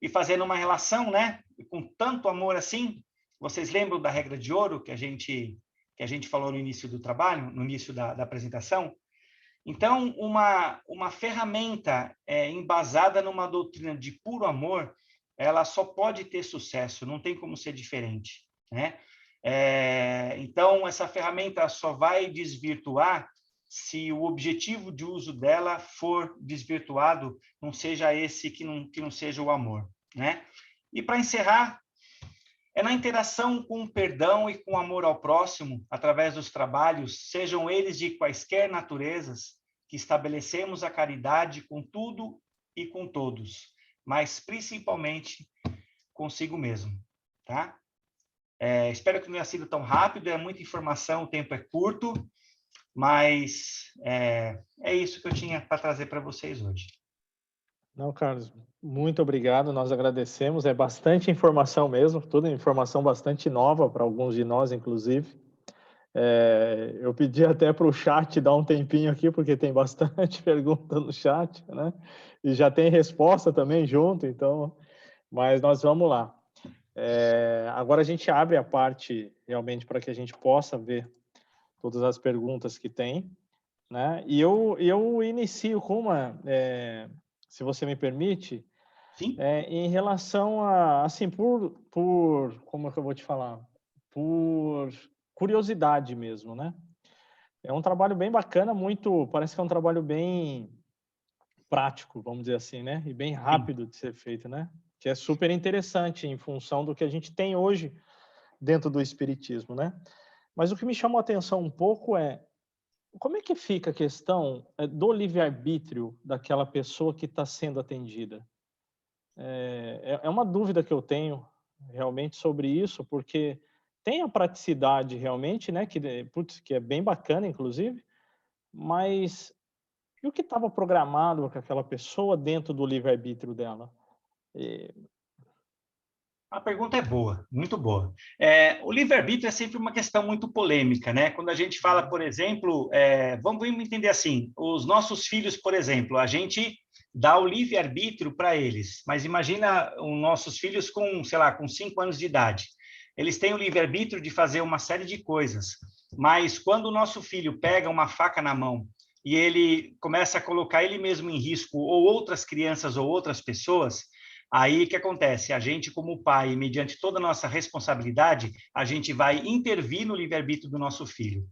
E fazendo uma relação, né, com tanto amor assim, vocês lembram da regra de ouro que a gente falou no início do trabalho, no início da apresentação? Então, uma ferramenta embasada numa doutrina de puro amor, ela só pode ter sucesso, não tem como ser diferente, né? Então, essa ferramenta só vai desvirtuar se o objetivo de uso dela for desvirtuado, não seja esse que não seja o amor, né? E para encerrar, é na interação com o perdão e com o amor ao próximo, através dos trabalhos, sejam eles de quaisquer naturezas, que estabelecemos a caridade com tudo e com todos, mas principalmente consigo mesmo, tá? Espero que não tenha sido tão rápido, é muita informação, o tempo é curto, mas é isso que eu tinha para trazer para vocês hoje. Não, Carlos, muito obrigado, nós agradecemos, é bastante informação mesmo, toda informação bastante nova para alguns de nós, inclusive. Eu pedi até para o chat dar um tempinho aqui, porque tem bastante pergunta no chat, né? E já tem resposta também junto, então, mas nós vamos lá. Agora a gente abre a parte realmente para que a gente possa ver todas as perguntas que tem, né? E eu inicio com uma, se você me permite, Sim. Em relação a, assim, como é que eu vou te falar? Por curiosidade mesmo, né? É um trabalho bem bacana, parece que é um trabalho bem prático, vamos dizer assim, né? E bem rápido de ser feito, né? Que é super interessante em função do que a gente tem hoje dentro do espiritismo, né? Mas o que me chamou a atenção um pouco é como é que fica a questão do livre-arbítrio daquela pessoa que está sendo atendida? É uma dúvida que eu tenho realmente sobre isso, porque tem a praticidade realmente, né, que é bem bacana, inclusive, mas e o que estava programado com aquela pessoa dentro do livre-arbítrio dela? A pergunta é boa, muito boa. O livre-arbítrio é sempre uma questão muito polêmica, né? Quando a gente fala, por exemplo, vamos entender assim, os nossos filhos, por exemplo, a gente dá o livre-arbítrio para eles, mas imagina os nossos filhos com, sei lá, com 5 anos de idade. Eles têm o livre-arbítrio de fazer uma série de coisas, mas quando o nosso filho pega uma faca na mão e ele começa a colocar ele mesmo em risco, ou outras crianças ou outras pessoas, aí o que acontece? A gente, como pai, mediante toda a nossa responsabilidade, a gente vai intervir no livre-arbítrio do nosso filho.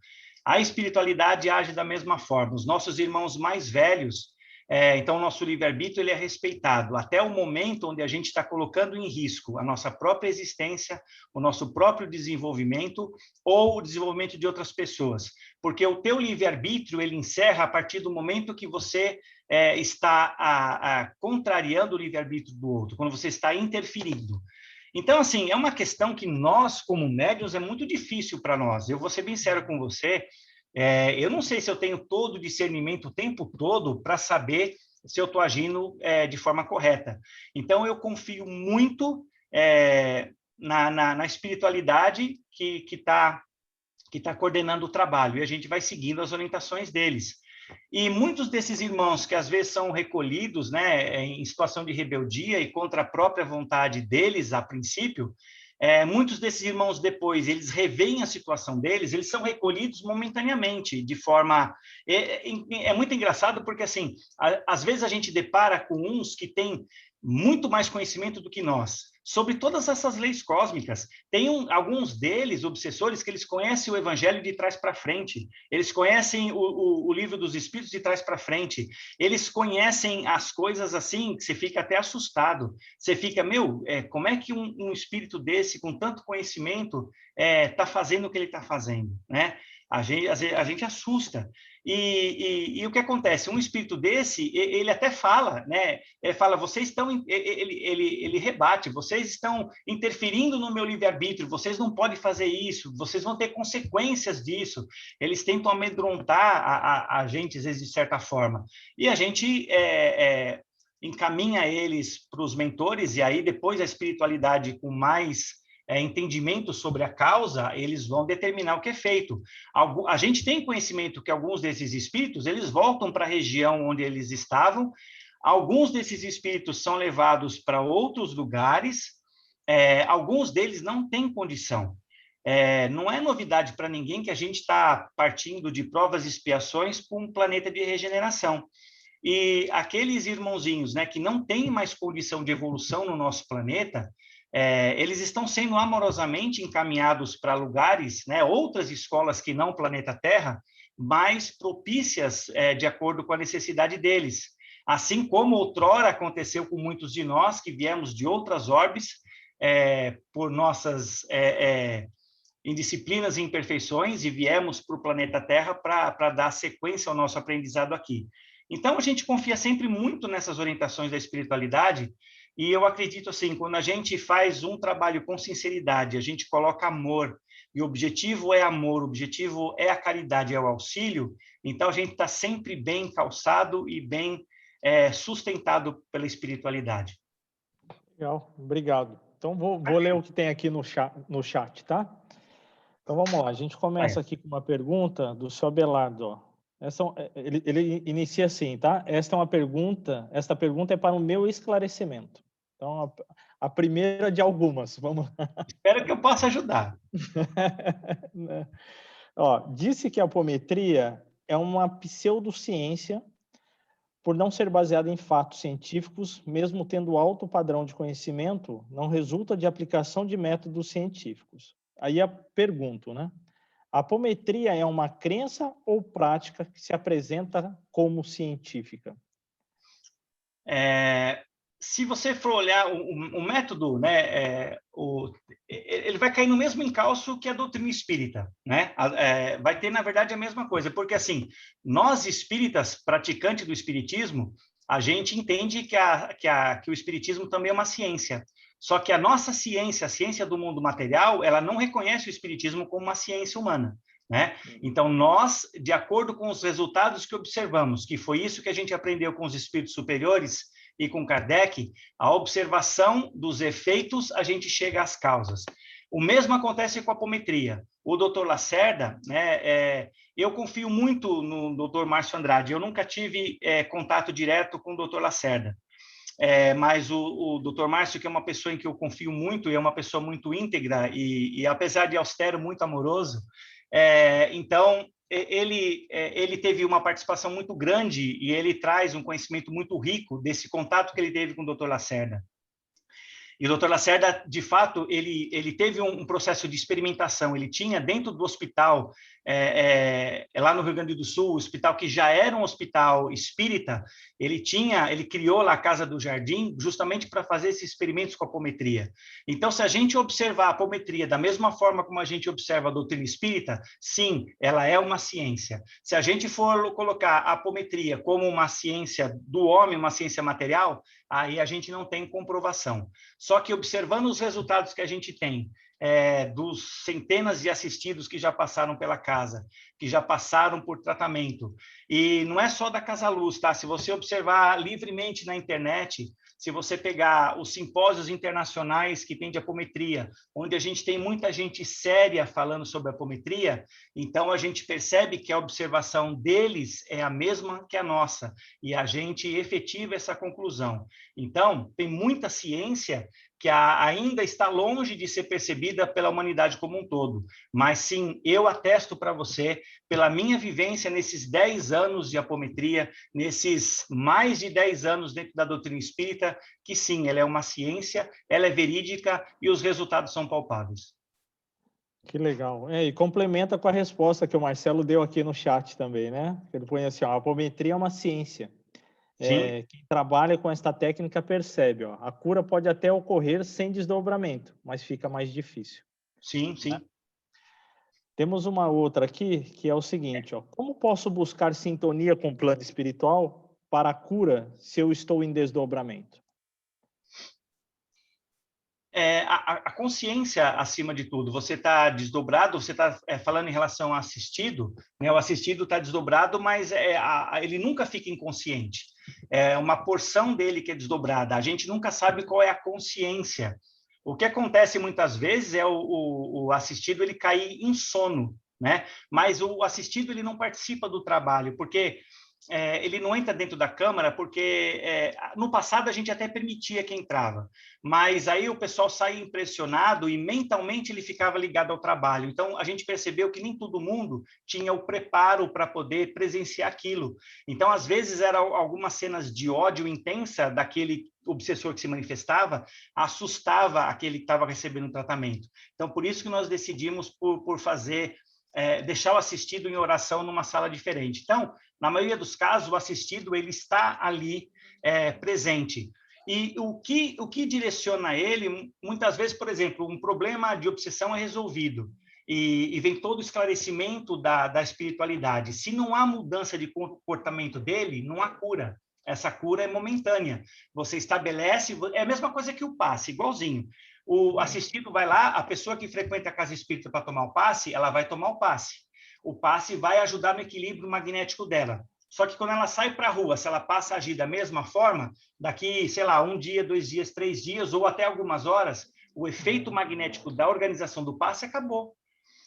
A espiritualidade age da mesma forma. Os nossos irmãos mais velhos, Então, o nosso livre-arbítrio ele é respeitado até o momento onde a gente está colocando em risco a nossa própria existência, o nosso próprio desenvolvimento ou o desenvolvimento de outras pessoas. Porque o teu livre-arbítrio ele encerra a partir do momento que você está contrariando o livre-arbítrio do outro, quando você está interferindo. Então, assim, é uma questão que nós, como médiuns, é muito difícil para nós. Eu vou ser bem sério com você, eu não sei se eu tenho todo o discernimento o tempo todo para saber se eu estou agindo de forma correta. Então, eu confio muito na espiritualidade que está coordenando o trabalho, e a gente vai seguindo as orientações deles. E muitos desses irmãos que às vezes são recolhidos, né, em situação de rebeldia e contra a própria vontade deles, a princípio, muitos desses irmãos depois, eles reveem a situação deles, eles são recolhidos momentaneamente, de forma... É muito engraçado porque, assim, às vezes a gente depara com uns que têm muito mais conhecimento do que nós, sobre todas essas leis cósmicas. Tem alguns deles, obsessores, que eles conhecem o Evangelho de trás para frente, eles conhecem o Livro dos Espíritos de trás para frente, eles conhecem as coisas assim, que você fica até assustado. Você fica, como é que um espírito desse, com tanto conhecimento, está fazendo o que ele está fazendo, né? A gente assusta. E o que acontece? Um espírito desse, ele até fala, né? Ele fala, vocês estão... Ele rebate, vocês estão interferindo no meu livre-arbítrio, vocês não podem fazer isso, vocês vão ter consequências disso. Eles tentam amedrontar a gente, às vezes, de certa forma. E a gente encaminha eles para os mentores, e aí depois a espiritualidade com mais... entendimento sobre a causa, eles vão determinar o que é feito. A gente tem conhecimento que alguns desses espíritos, eles voltam para a região onde eles estavam, alguns desses espíritos são levados para outros lugares, alguns deles não têm condição. Não é novidade para ninguém que a gente está partindo de provas e expiações para um planeta de regeneração. E aqueles irmãozinhos, né, que não têm mais condição de evolução no nosso planeta, eles estão sendo amorosamente encaminhados para lugares, né, outras escolas que não o planeta Terra, mais propícias de acordo com a necessidade deles. Assim como outrora aconteceu com muitos de nós que viemos de outras orbes, por nossas indisciplinas e imperfeições, e viemos para o planeta Terra para dar sequência ao nosso aprendizado aqui. Então, a gente confia sempre muito nessas orientações da espiritualidade. E eu acredito assim, quando a gente faz um trabalho com sinceridade, a gente coloca amor, e o objetivo é amor, o objetivo é a caridade, é o auxílio, então a gente está sempre bem calçado e bem sustentado pela espiritualidade. Legal, obrigado. Então, vou ler o que tem aqui no chat, tá? Então, vamos lá. A gente começa aqui com uma pergunta do seu Abelardo, ó. Ele inicia assim, tá? Esta pergunta é para o meu esclarecimento. Então, a primeira de algumas, vamos lá. Espero que eu possa ajudar. Disse que a apometria é uma pseudociência por não ser baseada em fatos científicos, mesmo tendo alto padrão de conhecimento, não resulta de aplicação de métodos científicos. Aí eu pergunto, né? A apometria é uma crença ou prática que se apresenta como científica? Se você for olhar o método, né, ele vai cair no mesmo encalço que a doutrina espírita, né? Vai ter, na verdade, a mesma coisa, porque, assim, nós espíritas, praticantes do espiritismo, a gente entende que o espiritismo também é uma ciência. Só que a nossa ciência, a ciência do mundo material, ela não reconhece o espiritismo como uma ciência humana, né? Então, nós, de acordo com os resultados que observamos, que foi isso que a gente aprendeu com os espíritos superiores e com Kardec, a observação dos efeitos, a gente chega às causas. O mesmo acontece com a apometria. O Dr. Lacerda, né, eu confio muito no Dr. Márcio Andrade. Eu nunca tive contato direto com o Dr. Lacerda. Mas o Dr. Márcio, que é uma pessoa em que eu confio muito, e é uma pessoa muito íntegra e apesar de austero, muito amoroso, então ele teve uma participação muito grande e ele traz um conhecimento muito rico desse contato que ele teve com o Dr. Lacerda. E o Dr. Lacerda, de fato, ele teve um processo de experimentação. Ele tinha dentro do hospital, lá no Rio Grande do Sul, o hospital que já era um hospital espírita, ele criou lá a Casa do Jardim justamente para fazer esses experimentos com a apometria. Então, se a gente observar a apometria da mesma forma como a gente observa a doutrina espírita, sim, ela é uma ciência. Se a gente for colocar a apometria como uma ciência do homem, uma ciência material, aí a gente não tem comprovação. Só que observando os resultados que a gente tem, dos centenas de assistidos que já passaram pela casa, que já passaram por tratamento, e não é só da Casa Luz, tá? Se você observar livremente na internet, se você pegar os simpósios internacionais que tem de apometria, onde a gente tem muita gente séria falando sobre apometria, então a gente percebe que a observação deles é a mesma que a nossa, e a gente efetiva essa conclusão. Então, tem muita ciência que ainda está longe de ser percebida pela humanidade como um todo. Mas, sim, eu atesto para você, pela minha vivência nesses 10 anos de apometria, nesses mais de 10 anos dentro da doutrina espírita, que, sim, ela é uma ciência, ela é verídica e os resultados são palpáveis. Que legal. E complementa com a resposta que o Marcelo deu aqui no chat também, né? Ele põe assim, ó, a apometria é uma ciência. Quem trabalha com esta técnica percebe, ó, a cura pode até ocorrer sem desdobramento, mas fica mais difícil. Sim, sim. Né? Temos uma outra aqui, que é o seguinte, ó, como posso buscar sintonia com o plano espiritual para a cura se eu estou em desdobramento? A consciência acima de tudo. Você está desdobrado, você está falando em relação ao assistido, né? O assistido está desdobrado, mas ele nunca fica inconsciente. É uma porção dele que é desdobrada. A gente nunca sabe qual é a consciência. O que acontece muitas vezes é o assistido ele cair em sono, né? Mas o assistido ele não participa do trabalho, porque ele não entra dentro da Câmara, porque no passado a gente até permitia que entrava, mas aí o pessoal saía impressionado e mentalmente ele ficava ligado ao trabalho. Então, a gente percebeu que nem todo mundo tinha o preparo para poder presenciar aquilo. Então, às vezes, eram algumas cenas de ódio intensa daquele obsessor que se manifestava, assustava aquele que estava recebendo o tratamento. Então, por isso que nós decidimos por fazer... deixar o assistido em oração numa sala diferente. Então, na maioria dos casos, o assistido ele está ali presente. E o que direciona ele, muitas vezes, por exemplo, um problema de obsessão é resolvido e vem todo o esclarecimento da espiritualidade. Se não há mudança de comportamento dele, não há cura. Essa cura é momentânea. Você estabelece... É a mesma coisa que o passe, igualzinho. O assistido vai lá, a pessoa que frequenta a casa espírita para tomar o passe, ela vai tomar o passe. O passe vai ajudar no equilíbrio magnético dela. Só que quando ela sai para a rua, se ela passa a agir da mesma forma, daqui, sei lá, 1 dia, 2 dias, 3 dias, ou até algumas horas, o efeito magnético da organização do passe acabou.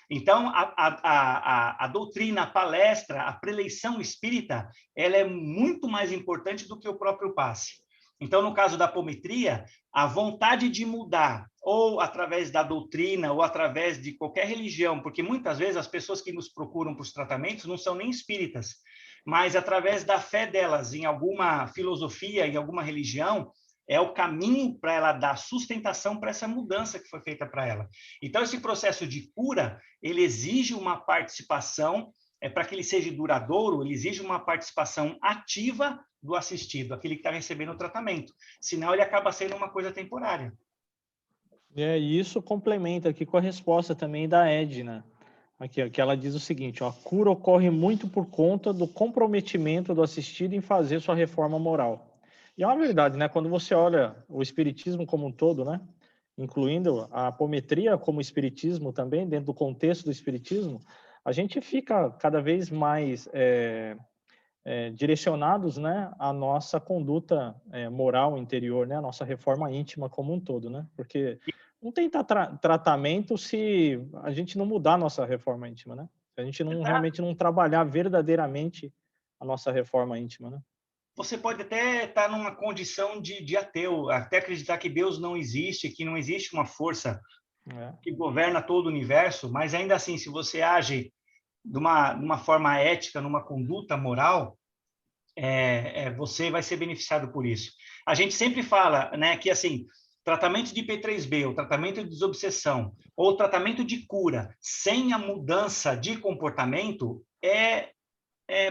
Então, a doutrina, a palestra, a preleição espírita, ela é muito mais importante do que o próprio passe. Então, no caso da apometria, a vontade de mudar, ou através da doutrina, ou através de qualquer religião, porque muitas vezes as pessoas que nos procuram para os tratamentos não são nem espíritas, mas através da fé delas em alguma filosofia, em alguma religião, é o caminho para ela dar sustentação para essa mudança que foi feita para ela. Então, esse processo de cura, ele exige uma participação, para que ele seja duradouro, ele exige uma participação ativa do assistido, aquele que está recebendo o tratamento. Senão, ele acaba sendo uma coisa temporária. E isso complementa aqui com a resposta também da Edna, aqui, que ela diz o seguinte, ó, a cura ocorre muito por conta do comprometimento do assistido em fazer sua reforma moral. E é uma verdade, né? Quando você olha o espiritismo como um todo, né? Incluindo a apometria como espiritismo também, dentro do contexto do espiritismo, a gente fica cada vez mais direcionados, né, à nossa conduta moral interior, né? A nossa reforma íntima como um todo, né? Porque não tem tratamento se a gente não mudar a nossa reforma íntima, né? Se a gente não realmente não trabalhar verdadeiramente a nossa reforma íntima, né? Você pode até estar numa condição de ateu, até acreditar que Deus não existe, que não existe uma força que governa todo o universo, mas ainda assim, se você age de uma forma ética, numa conduta moral, você vai ser beneficiado por isso. A gente sempre fala, né, que assim, tratamento de P3B, ou tratamento de desobsessão, ou tratamento de cura, sem a mudança de comportamento, é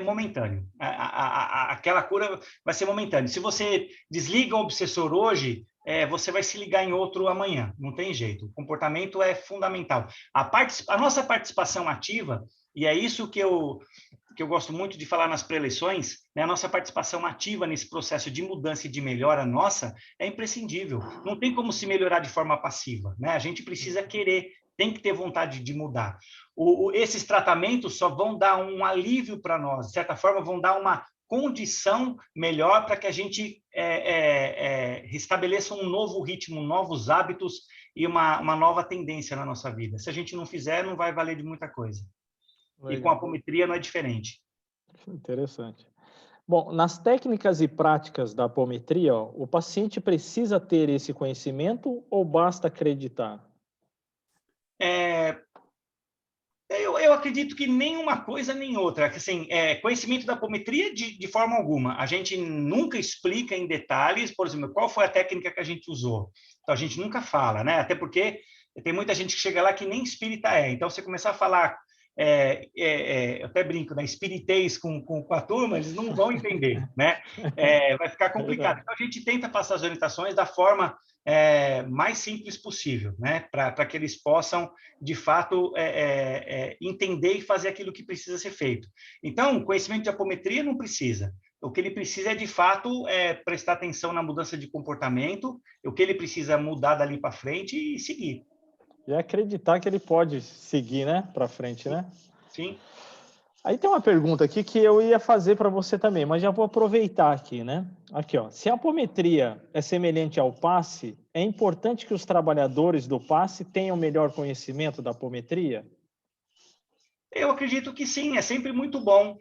momentâneo. Aquela cura vai ser momentânea. Se você desliga o obsessor hoje, você vai se ligar em outro amanhã. Não tem jeito. O comportamento é fundamental. A nossa participação ativa, e é isso que eu gosto muito de falar nas pré-eleições, né? A nossa participação ativa nesse processo de mudança e de melhora nossa é imprescindível. Não tem como se melhorar de forma passiva, né? A gente precisa querer, tem que ter vontade de mudar. Esses tratamentos só vão dar um alívio para nós, de certa forma, vão dar uma condição melhor para que a gente restabeleça um novo ritmo, novos hábitos e uma nova tendência na nossa vida. Se a gente não fizer, não vai valer de muita coisa. Legal. E com a apometria não é diferente. Interessante. Bom, nas técnicas e práticas da apometria, o paciente precisa ter esse conhecimento ou basta acreditar? Eu acredito que nem uma coisa nem outra. Assim, conhecimento da apometria, de forma alguma. A gente nunca explica em detalhes, por exemplo, qual foi a técnica que a gente usou. Então, a gente nunca fala, né? Até porque tem muita gente que chega lá que nem espírita é. Então, você começar a falar, eu até brinco, né? Espiritês com a turma, eles não vão entender, né? Vai ficar complicado. Então, a gente tenta passar as orientações da forma mais simples possível, né? Para que eles possam, de fato, entender e fazer aquilo que precisa ser feito. Então, conhecimento de apometria não precisa. O que ele precisa é, de fato, prestar atenção na mudança de comportamento, o que ele precisa mudar dali para frente e seguir. E acreditar que ele pode seguir, né, para frente, né? Sim. Aí tem uma pergunta aqui que eu ia fazer para você também, mas já vou aproveitar aqui, né? Aqui, ó. Se a apometria é semelhante ao passe, é importante que os trabalhadores do passe tenham melhor conhecimento da apometria? Eu acredito que sim, é sempre muito bom,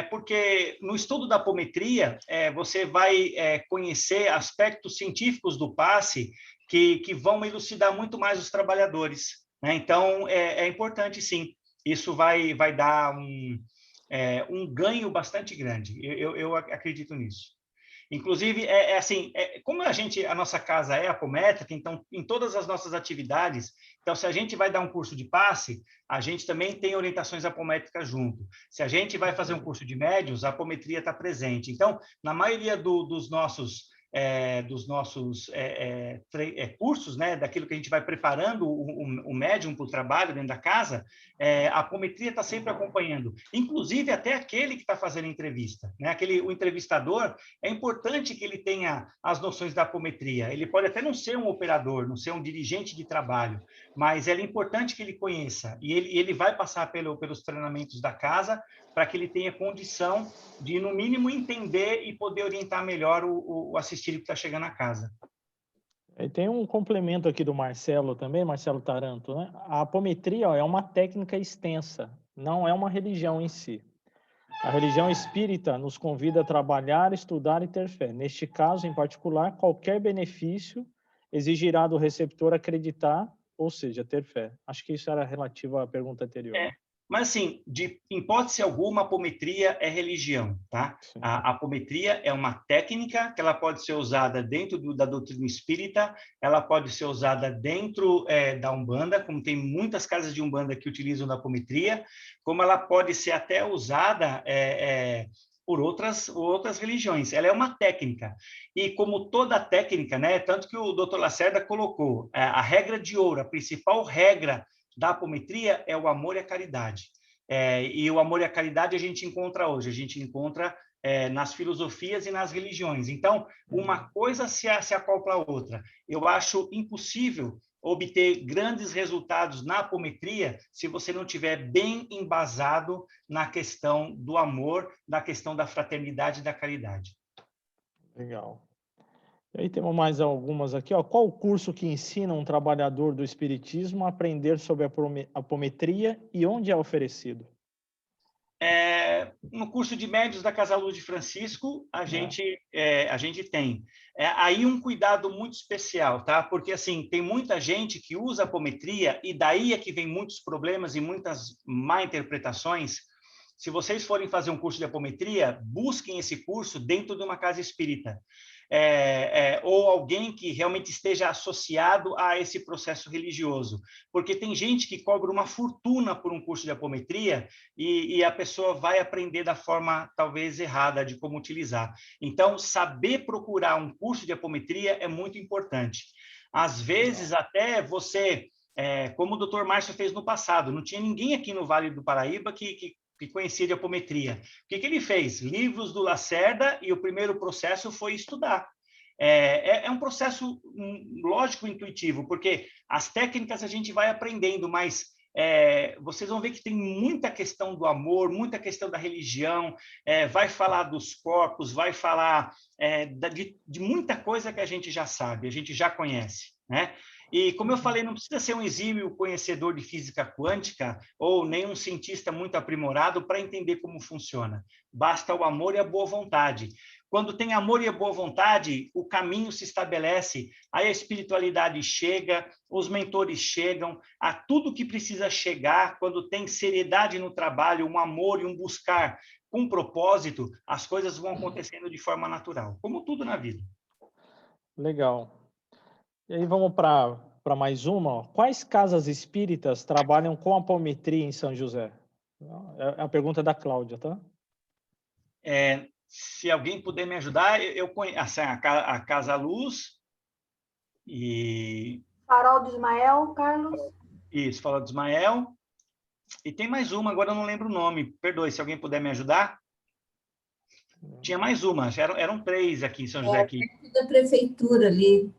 porque no estudo da apometria, você vai conhecer aspectos científicos do passe que vão elucidar muito mais os trabalhadores, né? Então, é importante sim, isso vai dar um ganho bastante grande, eu acredito nisso. Inclusive, assim, como a nossa casa é apométrica, então, em todas as nossas atividades, então, se a gente vai dar um curso de passe, a gente também tem orientações apométricas junto. Se a gente vai fazer um curso de médiuns, a apometria está presente. Então, na maioria dos nossos cursos, né, daquilo que a gente vai preparando o médium para o trabalho dentro da casa, a apometria está sempre acompanhando, inclusive até aquele que está fazendo entrevista, né? O entrevistador, é importante que ele tenha as noções da apometria. Ele pode até não ser um operador, não ser um dirigente de trabalho, mas é importante que ele conheça, e ele vai passar pelos treinamentos da casa para que ele tenha condição de, no mínimo, entender e poder orientar melhor o assistido que está chegando à casa. E tem um complemento aqui do Marcelo também, Marcelo Taranto, né? A apometria, ó, é uma técnica extensa, não é uma religião em si. A religião espírita nos convida a trabalhar, estudar e ter fé. Neste caso, em particular, qualquer benefício exigirá do receptor acreditar, ou seja, ter fé. Acho que isso era relativo à pergunta anterior. Mas, assim, em hipótese alguma, a apometria é religião, tá? A apometria é uma técnica que ela pode ser usada dentro da doutrina espírita, ela pode ser usada dentro da Umbanda, como tem muitas casas de Umbanda que utilizam a apometria, como ela pode ser até usada por outras religiões. Ela é uma técnica. E como toda técnica, né, tanto que o Dr. Lacerda colocou, a regra de ouro, a principal regra da apometria é o amor e a caridade. E o amor e a caridade a gente encontra hoje, a gente encontra nas filosofias e nas religiões. Então, uma coisa se acopla à outra. Eu acho impossível obter grandes resultados na apometria se você não estiver bem embasado na questão do amor, na questão da fraternidade e da caridade. Legal. E aí temos mais algumas aqui, ó. Qual o curso que ensina um trabalhador do espiritismo a aprender sobre a apometria e onde é oferecido? No curso de médios da Casa Luz de Francisco, a gente tem. Aí um cuidado muito especial, tá? Porque, assim, tem muita gente que usa a apometria e daí é que vem muitos problemas e muitas má interpretações. Se vocês forem fazer um curso de apometria, busquem esse curso dentro de uma casa espírita. ou alguém que realmente esteja associado a esse processo religioso. Porque tem gente que cobra uma fortuna por um curso de apometria e a pessoa vai aprender da forma talvez errada de como utilizar. Então, saber procurar um curso de apometria é muito importante. Às vezes, até você, como o Dr. Márcio fez no passado, não tinha ninguém aqui no Vale do Paraíba que conhecia de apometria. O que ele fez? Livros do Lacerda, e o primeiro processo foi estudar. É um processo lógico, intuitivo, porque as técnicas a gente vai aprendendo, mas vocês vão ver que tem muita questão do amor, muita questão da religião, vai falar dos corpos, vai falar de muita coisa que a gente já sabe, a gente já conhece, né? E, como eu falei, não precisa ser um exímio conhecedor de física quântica ou nenhum cientista muito aprimorado para entender como funciona. Basta o amor e a boa vontade. Quando tem amor e a boa vontade, o caminho se estabelece, aí a espiritualidade chega, os mentores chegam, a tudo que precisa chegar, quando tem seriedade no trabalho, um amor e um buscar com propósito, as coisas vão acontecendo de forma natural, como tudo na vida. Legal. E aí vamos para mais uma. Quais casas espíritas trabalham com apometria em São José? É a pergunta da Cláudia, tá? Se alguém puder me ajudar, eu conheço assim, a Casa Luz e... Farol do Ismael, Carlos? Isso, Farol do Ismael. E tem mais uma, agora eu não lembro o nome. Perdoe, se alguém puder me ajudar. Tinha mais uma, eram 3 aqui em São José. Aqui. Da prefeitura ali.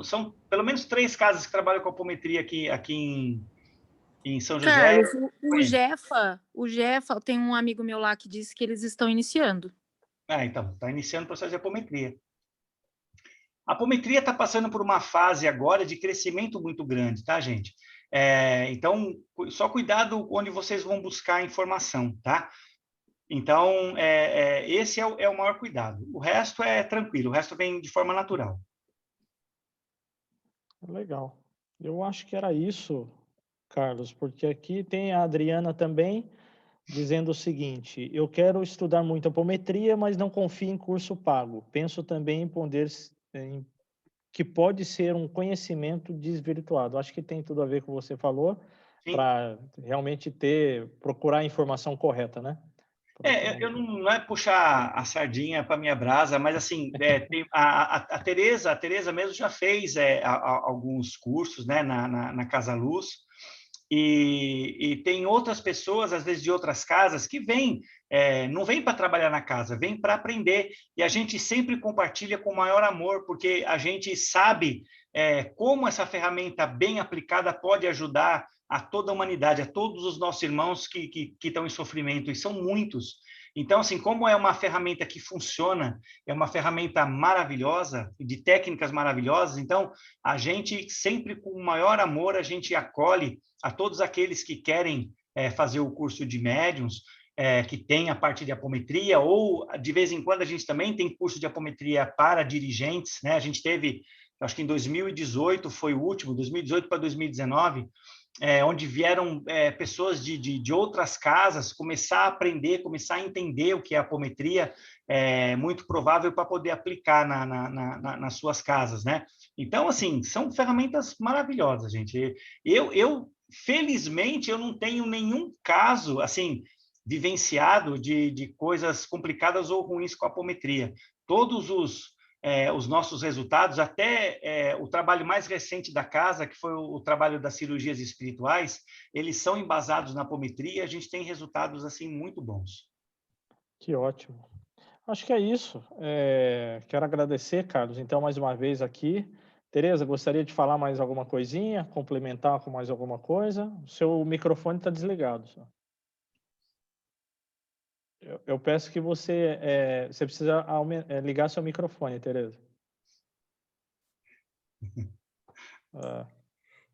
São pelo menos 3 casas que trabalham com apometria aqui em São José. Carlos, o Jefa, tem um amigo meu lá que disse que eles estão iniciando. Então, está iniciando o processo de apometria. A apometria está passando por uma fase agora de crescimento muito grande, tá, gente? Então, só cuidado onde vocês vão buscar informação, tá? Então, esse é o maior cuidado. O resto é tranquilo, o resto vem de forma natural. Legal. Eu acho que era isso, Carlos, porque aqui tem a Adriana também dizendo o seguinte: eu quero estudar muito apometria, mas não confio em curso pago. Penso também em que pode ser um conhecimento desvirtuado. Acho que tem tudo a ver com o que você falou, para realmente procurar a informação correta, né? Eu não é puxar a sardinha para minha brasa, mas assim, a Tereza mesmo já fez alguns cursos, né, na Casa Luz, e tem outras pessoas, às vezes de outras casas, que não vêm para trabalhar na casa, vêm para aprender, e a gente sempre compartilha com o maior amor, porque a gente sabe como essa ferramenta bem aplicada pode ajudar a toda a humanidade, a todos os nossos irmãos que estão em sofrimento, e são muitos. Então, assim, como é uma ferramenta que funciona, é uma ferramenta maravilhosa, de técnicas maravilhosas, então, a gente sempre, com o maior amor, a gente acolhe a todos aqueles que querem fazer o curso de médiuns, que tem a parte de apometria, ou, de vez em quando, a gente também tem curso de apometria para dirigentes, né? A gente teve, acho que em 2018 foi o último, 2018 para 2019, onde vieram pessoas de outras casas começar a aprender, começar a entender o que é apometria, muito provável para poder aplicar nas suas casas, né? Então, assim, são ferramentas maravilhosas, gente. Felizmente, eu não tenho nenhum caso, assim, vivenciado de coisas complicadas ou ruins com a apometria. Todos os nossos resultados, até o trabalho mais recente da casa, que foi o trabalho das cirurgias espirituais, eles são embasados na apometria, e a gente tem resultados assim muito bons. Que ótimo. Acho que é isso. Quero agradecer, Carlos, então, mais uma vez aqui. Tereza, gostaria de falar mais alguma coisinha, complementar com mais alguma coisa? O seu microfone está desligado. Só. Eu peço que você precisa ligar seu microfone, Tereza.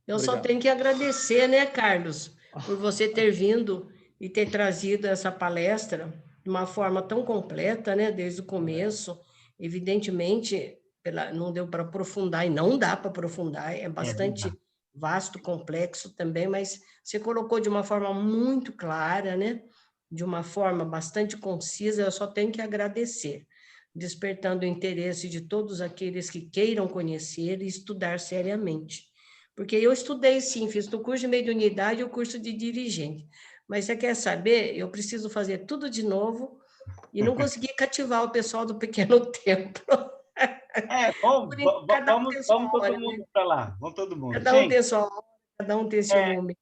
Eu só tenho que agradecer, né, Carlos, por você ter vindo e ter trazido essa palestra de uma forma tão completa, né, desde o começo. Evidentemente, não deu para aprofundar, e não dá para aprofundar, é bastante vasto, complexo também, mas você colocou de uma forma muito clara, né, de uma forma bastante concisa. Eu só tenho que agradecer. despertando o interesse de todos aqueles que queiram conhecer e estudar seriamente. Porque eu estudei, sim, fiz o curso de mediunidade e o curso de dirigente. Mas você quer saber? Eu preciso fazer tudo de novo e não consegui cativar o pessoal do Pequeno Templo. Bom, Cada um tem sua vamos todo hora, né? mundo para lá, vamos todo mundo. Cada um Gente, tem sua hora, cada um tem seu momento.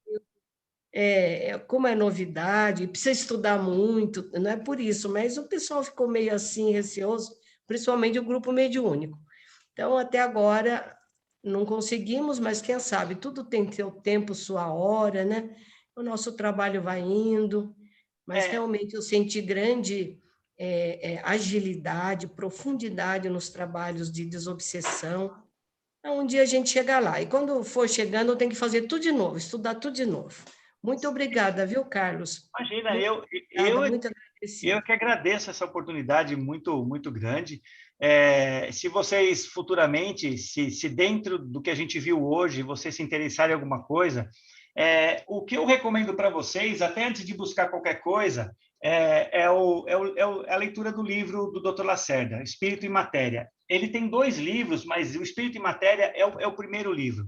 Como é novidade, precisa estudar muito, não é por isso, mas o pessoal ficou meio assim, receoso, principalmente o grupo mediúnico. Então, até agora, não conseguimos, mas quem sabe, tudo tem seu tempo, sua hora, né? O nosso trabalho vai indo, mas realmente eu senti grande agilidade, profundidade nos trabalhos de desobsessão. Então, um dia a gente chega lá, e quando for chegando, eu tenho que fazer tudo de novo, estudar tudo de novo. Muito obrigada, viu, Carlos? imagina, Muito obrigada, muito agradecida. eu que agradeço essa oportunidade muito, muito grande. Se vocês futuramente, se dentro do que a gente viu hoje, vocês se interessarem em alguma coisa, o que eu recomendo para vocês, até antes de buscar qualquer coisa, é a leitura do livro do Dr. Lacerda, Espírito e Matéria. Ele tem 2 livros, mas o Espírito e Matéria é o primeiro livro.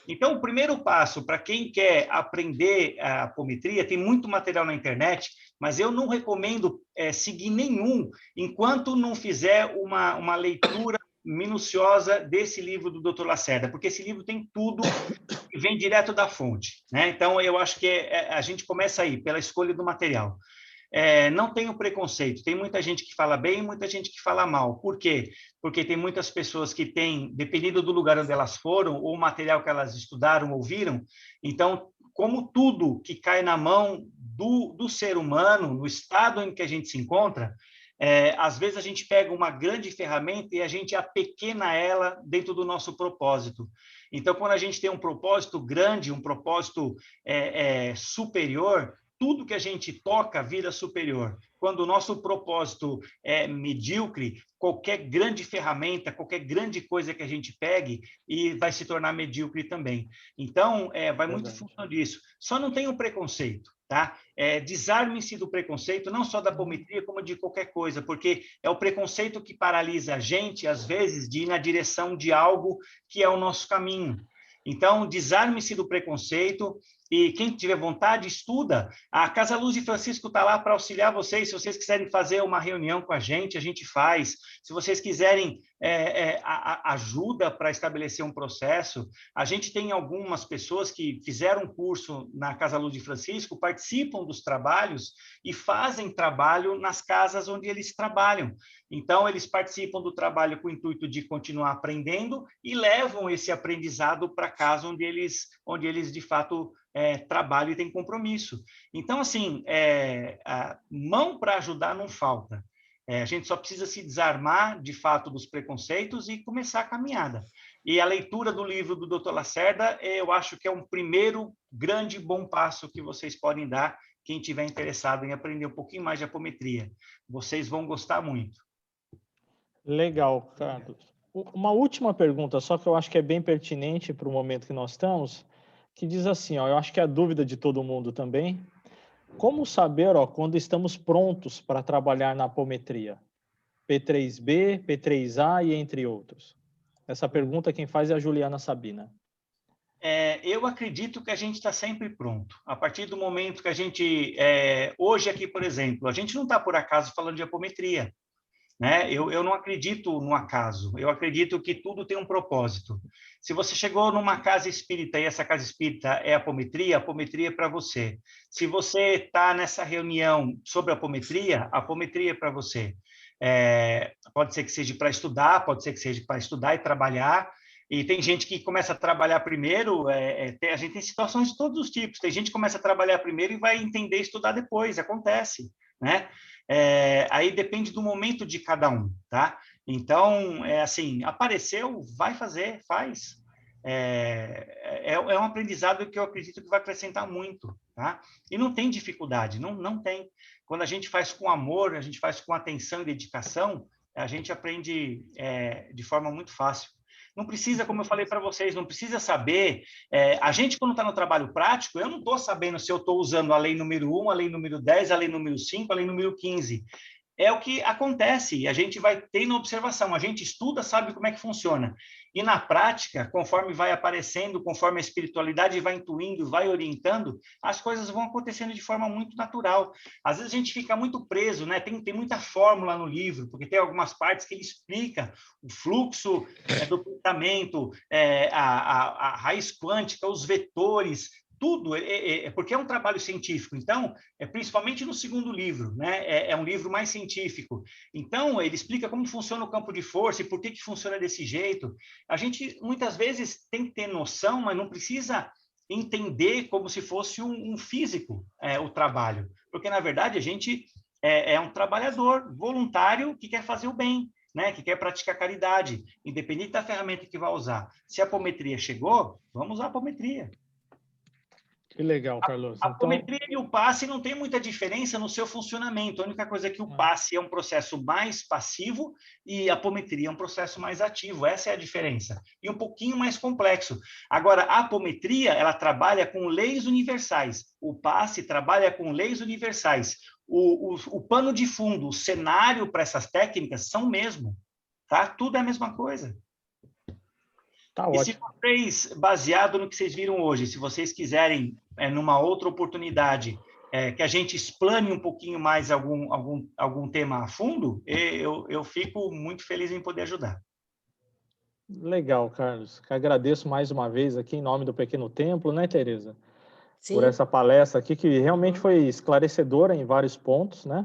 Então, o primeiro passo para quem quer aprender a apometria, tem muito material na internet, mas eu não recomendo seguir nenhum enquanto não fizer uma leitura minuciosa desse livro do Dr. Lacerda, porque esse livro tem tudo que vem direto da fonte, né? Então, eu acho que a gente começa aí, pela escolha do material. Não tenho preconceito. Tem muita gente que fala bem e muita gente que fala mal. Por quê? Porque tem muitas pessoas que têm, dependendo do lugar onde elas foram, ou o material que elas estudaram, ouviram. Então, como tudo que cai na mão do ser humano, no estado em que a gente se encontra, às vezes a gente pega uma grande ferramenta e a gente apequena ela dentro do nosso propósito. Então, quando a gente tem um propósito grande, um propósito superior, tudo que a gente toca vira superior. Quando o nosso propósito é medíocre, qualquer grande ferramenta, qualquer grande coisa que a gente pegue, e vai se tornar medíocre também. Então, vai muito em função disso. Só não tenha um preconceito, tá? Desarme-se do preconceito, não só da apometria, como de qualquer coisa, porque é o preconceito que paralisa a gente, às vezes, de ir na direção de algo que é o nosso caminho. Então, desarme-se do preconceito, e quem tiver vontade, estuda. A Casa Luz de Francisco está lá para auxiliar vocês. Se vocês quiserem fazer uma reunião com a gente faz. Se vocês quiserem ajuda para estabelecer um processo, a gente tem algumas pessoas que fizeram um curso na Casa Luz de Francisco, participam dos trabalhos e fazem trabalho nas casas onde eles trabalham. Então, eles participam do trabalho com o intuito de continuar aprendendo e levam esse aprendizado para casa onde eles de fato trabalham e têm compromisso. Então, assim, a mão para ajudar não falta. A gente só precisa se desarmar, de fato, dos preconceitos e começar a caminhada. E a leitura do livro do Dr. Lacerda, eu acho que é um primeiro grande bom passo que vocês podem dar, quem tiver interessado em aprender um pouquinho mais de apometria. Vocês vão gostar muito. Legal, Carlos. Uma última pergunta, só que eu acho que é bem pertinente para o momento que nós estamos, que diz assim, ó, eu acho que é a dúvida de todo mundo também. Como saber, ó, quando estamos prontos para trabalhar na apometria? P3B, P3A e entre outros. Essa pergunta quem faz é a Juliana Sabina. Eu acredito que a gente está sempre pronto. A partir do momento que a gente... hoje aqui, por exemplo, a gente não está por acaso falando de apometria. Né? Eu não acredito no acaso, eu acredito que tudo tem um propósito. Se você chegou numa casa espírita e essa casa espírita é apometria é para você. Se você está nessa reunião sobre apometria é para você. Pode ser que seja para estudar, pode ser que seja para estudar e trabalhar, e tem gente que começa a trabalhar primeiro, a gente tem situações de todos os tipos, tem gente que começa a trabalhar primeiro e vai entender e estudar depois, acontece, né? Aí depende do momento de cada um, tá? Então, assim, apareceu, vai fazer, faz. É um aprendizado que eu acredito que vai acrescentar muito, tá? E não tem dificuldade, não tem. Quando a gente faz com amor, a gente faz com atenção e dedicação, a gente aprende de forma muito fácil. Não precisa, como eu falei para vocês, não precisa saber... a gente, quando está no trabalho prático, eu não estou sabendo se eu estou usando a lei número 1, a lei número 10, a lei número 5, a lei número 15. é o que acontece, e a gente vai tendo observação, a gente estuda, sabe como é que funciona. E na prática, conforme vai aparecendo, conforme a espiritualidade vai intuindo, vai orientando, as coisas vão acontecendo de forma muito natural. Às vezes a gente fica muito preso, né? Tem muita fórmula no livro, porque tem algumas partes que ele explica o fluxo do pensamento, a raiz quântica, os vetores, tudo, porque é um trabalho científico. Então, principalmente no segundo livro, né? É um livro mais científico. Então, ele explica como funciona o campo de força e por que funciona desse jeito. A gente, muitas vezes, tem que ter noção, mas não precisa entender como se fosse um físico o trabalho. Porque, na verdade, a gente é um trabalhador voluntário que quer fazer o bem, né? Que quer praticar caridade, independente da ferramenta que vai usar. Se a apometria chegou, vamos usar a apometria. Que legal, Carlos. A apometria e o passe não tem muita diferença no seu funcionamento. A única coisa é que o passe é um processo mais passivo e a apometria é um processo mais ativo. Essa é a diferença. E um pouquinho mais complexo. Agora, a apometria, ela trabalha com leis universais. O passe trabalha com leis universais. O pano de fundo, o cenário para essas técnicas são o mesmo. Tá? Tudo é a mesma coisa. Tá e ótimo. se vocês, baseado no que vocês viram hoje, se vocês quiserem, numa outra oportunidade, que a gente explane um pouquinho mais algum tema a fundo, eu fico muito feliz em poder ajudar. Legal, Carlos. Agradeço mais uma vez aqui em nome do Pequeno Templo, né, Tereza? Sim. Por essa palestra aqui, que realmente foi esclarecedora em vários pontos, né?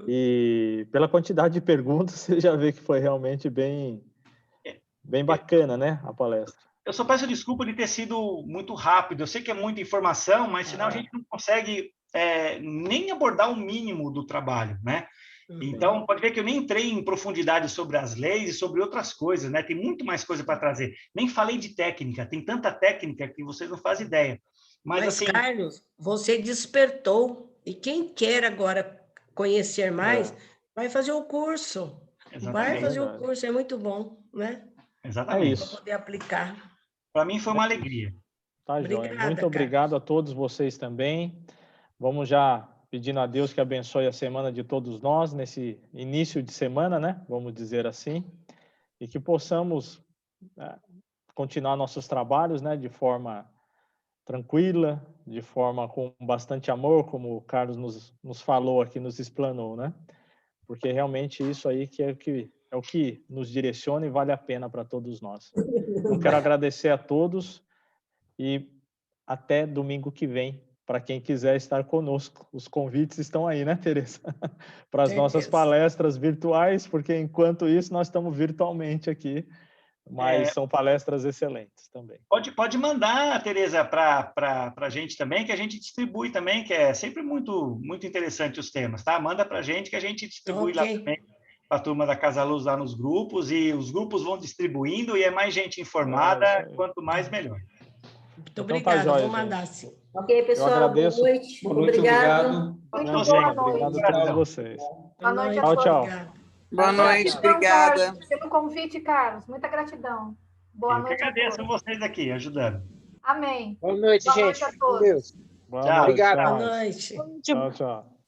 E pela quantidade de perguntas, você já vê que foi realmente bem bacana, né, a palestra. Eu só peço desculpa de ter sido muito rápido. Eu sei que é muita informação, mas senão a gente não consegue nem abordar o mínimo do trabalho, né? Então, pode ver que eu nem entrei em profundidade sobre as leis e sobre outras coisas, né? Tem muito mais coisa para trazer. Nem falei de técnica, tem tanta técnica que vocês não fazem ideia. Mas assim, Carlos, você despertou. E quem quer agora conhecer mais, vai fazer o curso. Exatamente. Vai fazer o curso, é muito bom, né? Exatamente. É isso. Para poder aplicar. Para mim foi uma alegria. Tá, joia. Muito obrigado a todos vocês também. Vamos já pedindo a Deus que abençoe a semana de todos nós, nesse início de semana, né? Vamos dizer assim. E que possamos continuar nossos trabalhos, né? De forma tranquila, de forma com bastante amor, como o Carlos nos falou aqui, nos explanou, né? Porque realmente isso aí que é o que nos direciona e vale a pena para todos nós. Eu quero agradecer a todos e até domingo que vem, para quem quiser estar conosco. Os convites estão aí, né, Tereza? Para as nossas palestras virtuais, porque enquanto isso nós estamos virtualmente aqui, mas são palestras excelentes também. Pode mandar, Tereza, para a gente também, que a gente distribui também, que é sempre muito, muito interessante os temas, tá? Manda para a gente que a gente distribui lá também para a turma da Casa Luz lá nos grupos, e os grupos vão distribuindo e é mais gente informada, quanto mais melhor. Muito obrigada, então, tá, vou mandar sim. Ok, pessoal, eu agradeço. boa noite. Obrigado. Muito boa noite. Obrigado a todos vocês. Boa noite a tchau, todos. tchau. Boa noite, obrigada. Carlos, pelo convite, Carlos. Muita gratidão. Boa noite. Eu que agradeço a vocês aqui, ajudando. Amém. Boa noite, gente. Boa noite a todos. Deus. Boa Tchau. noite. Obrigado. Boa noite. Tchau, tchau.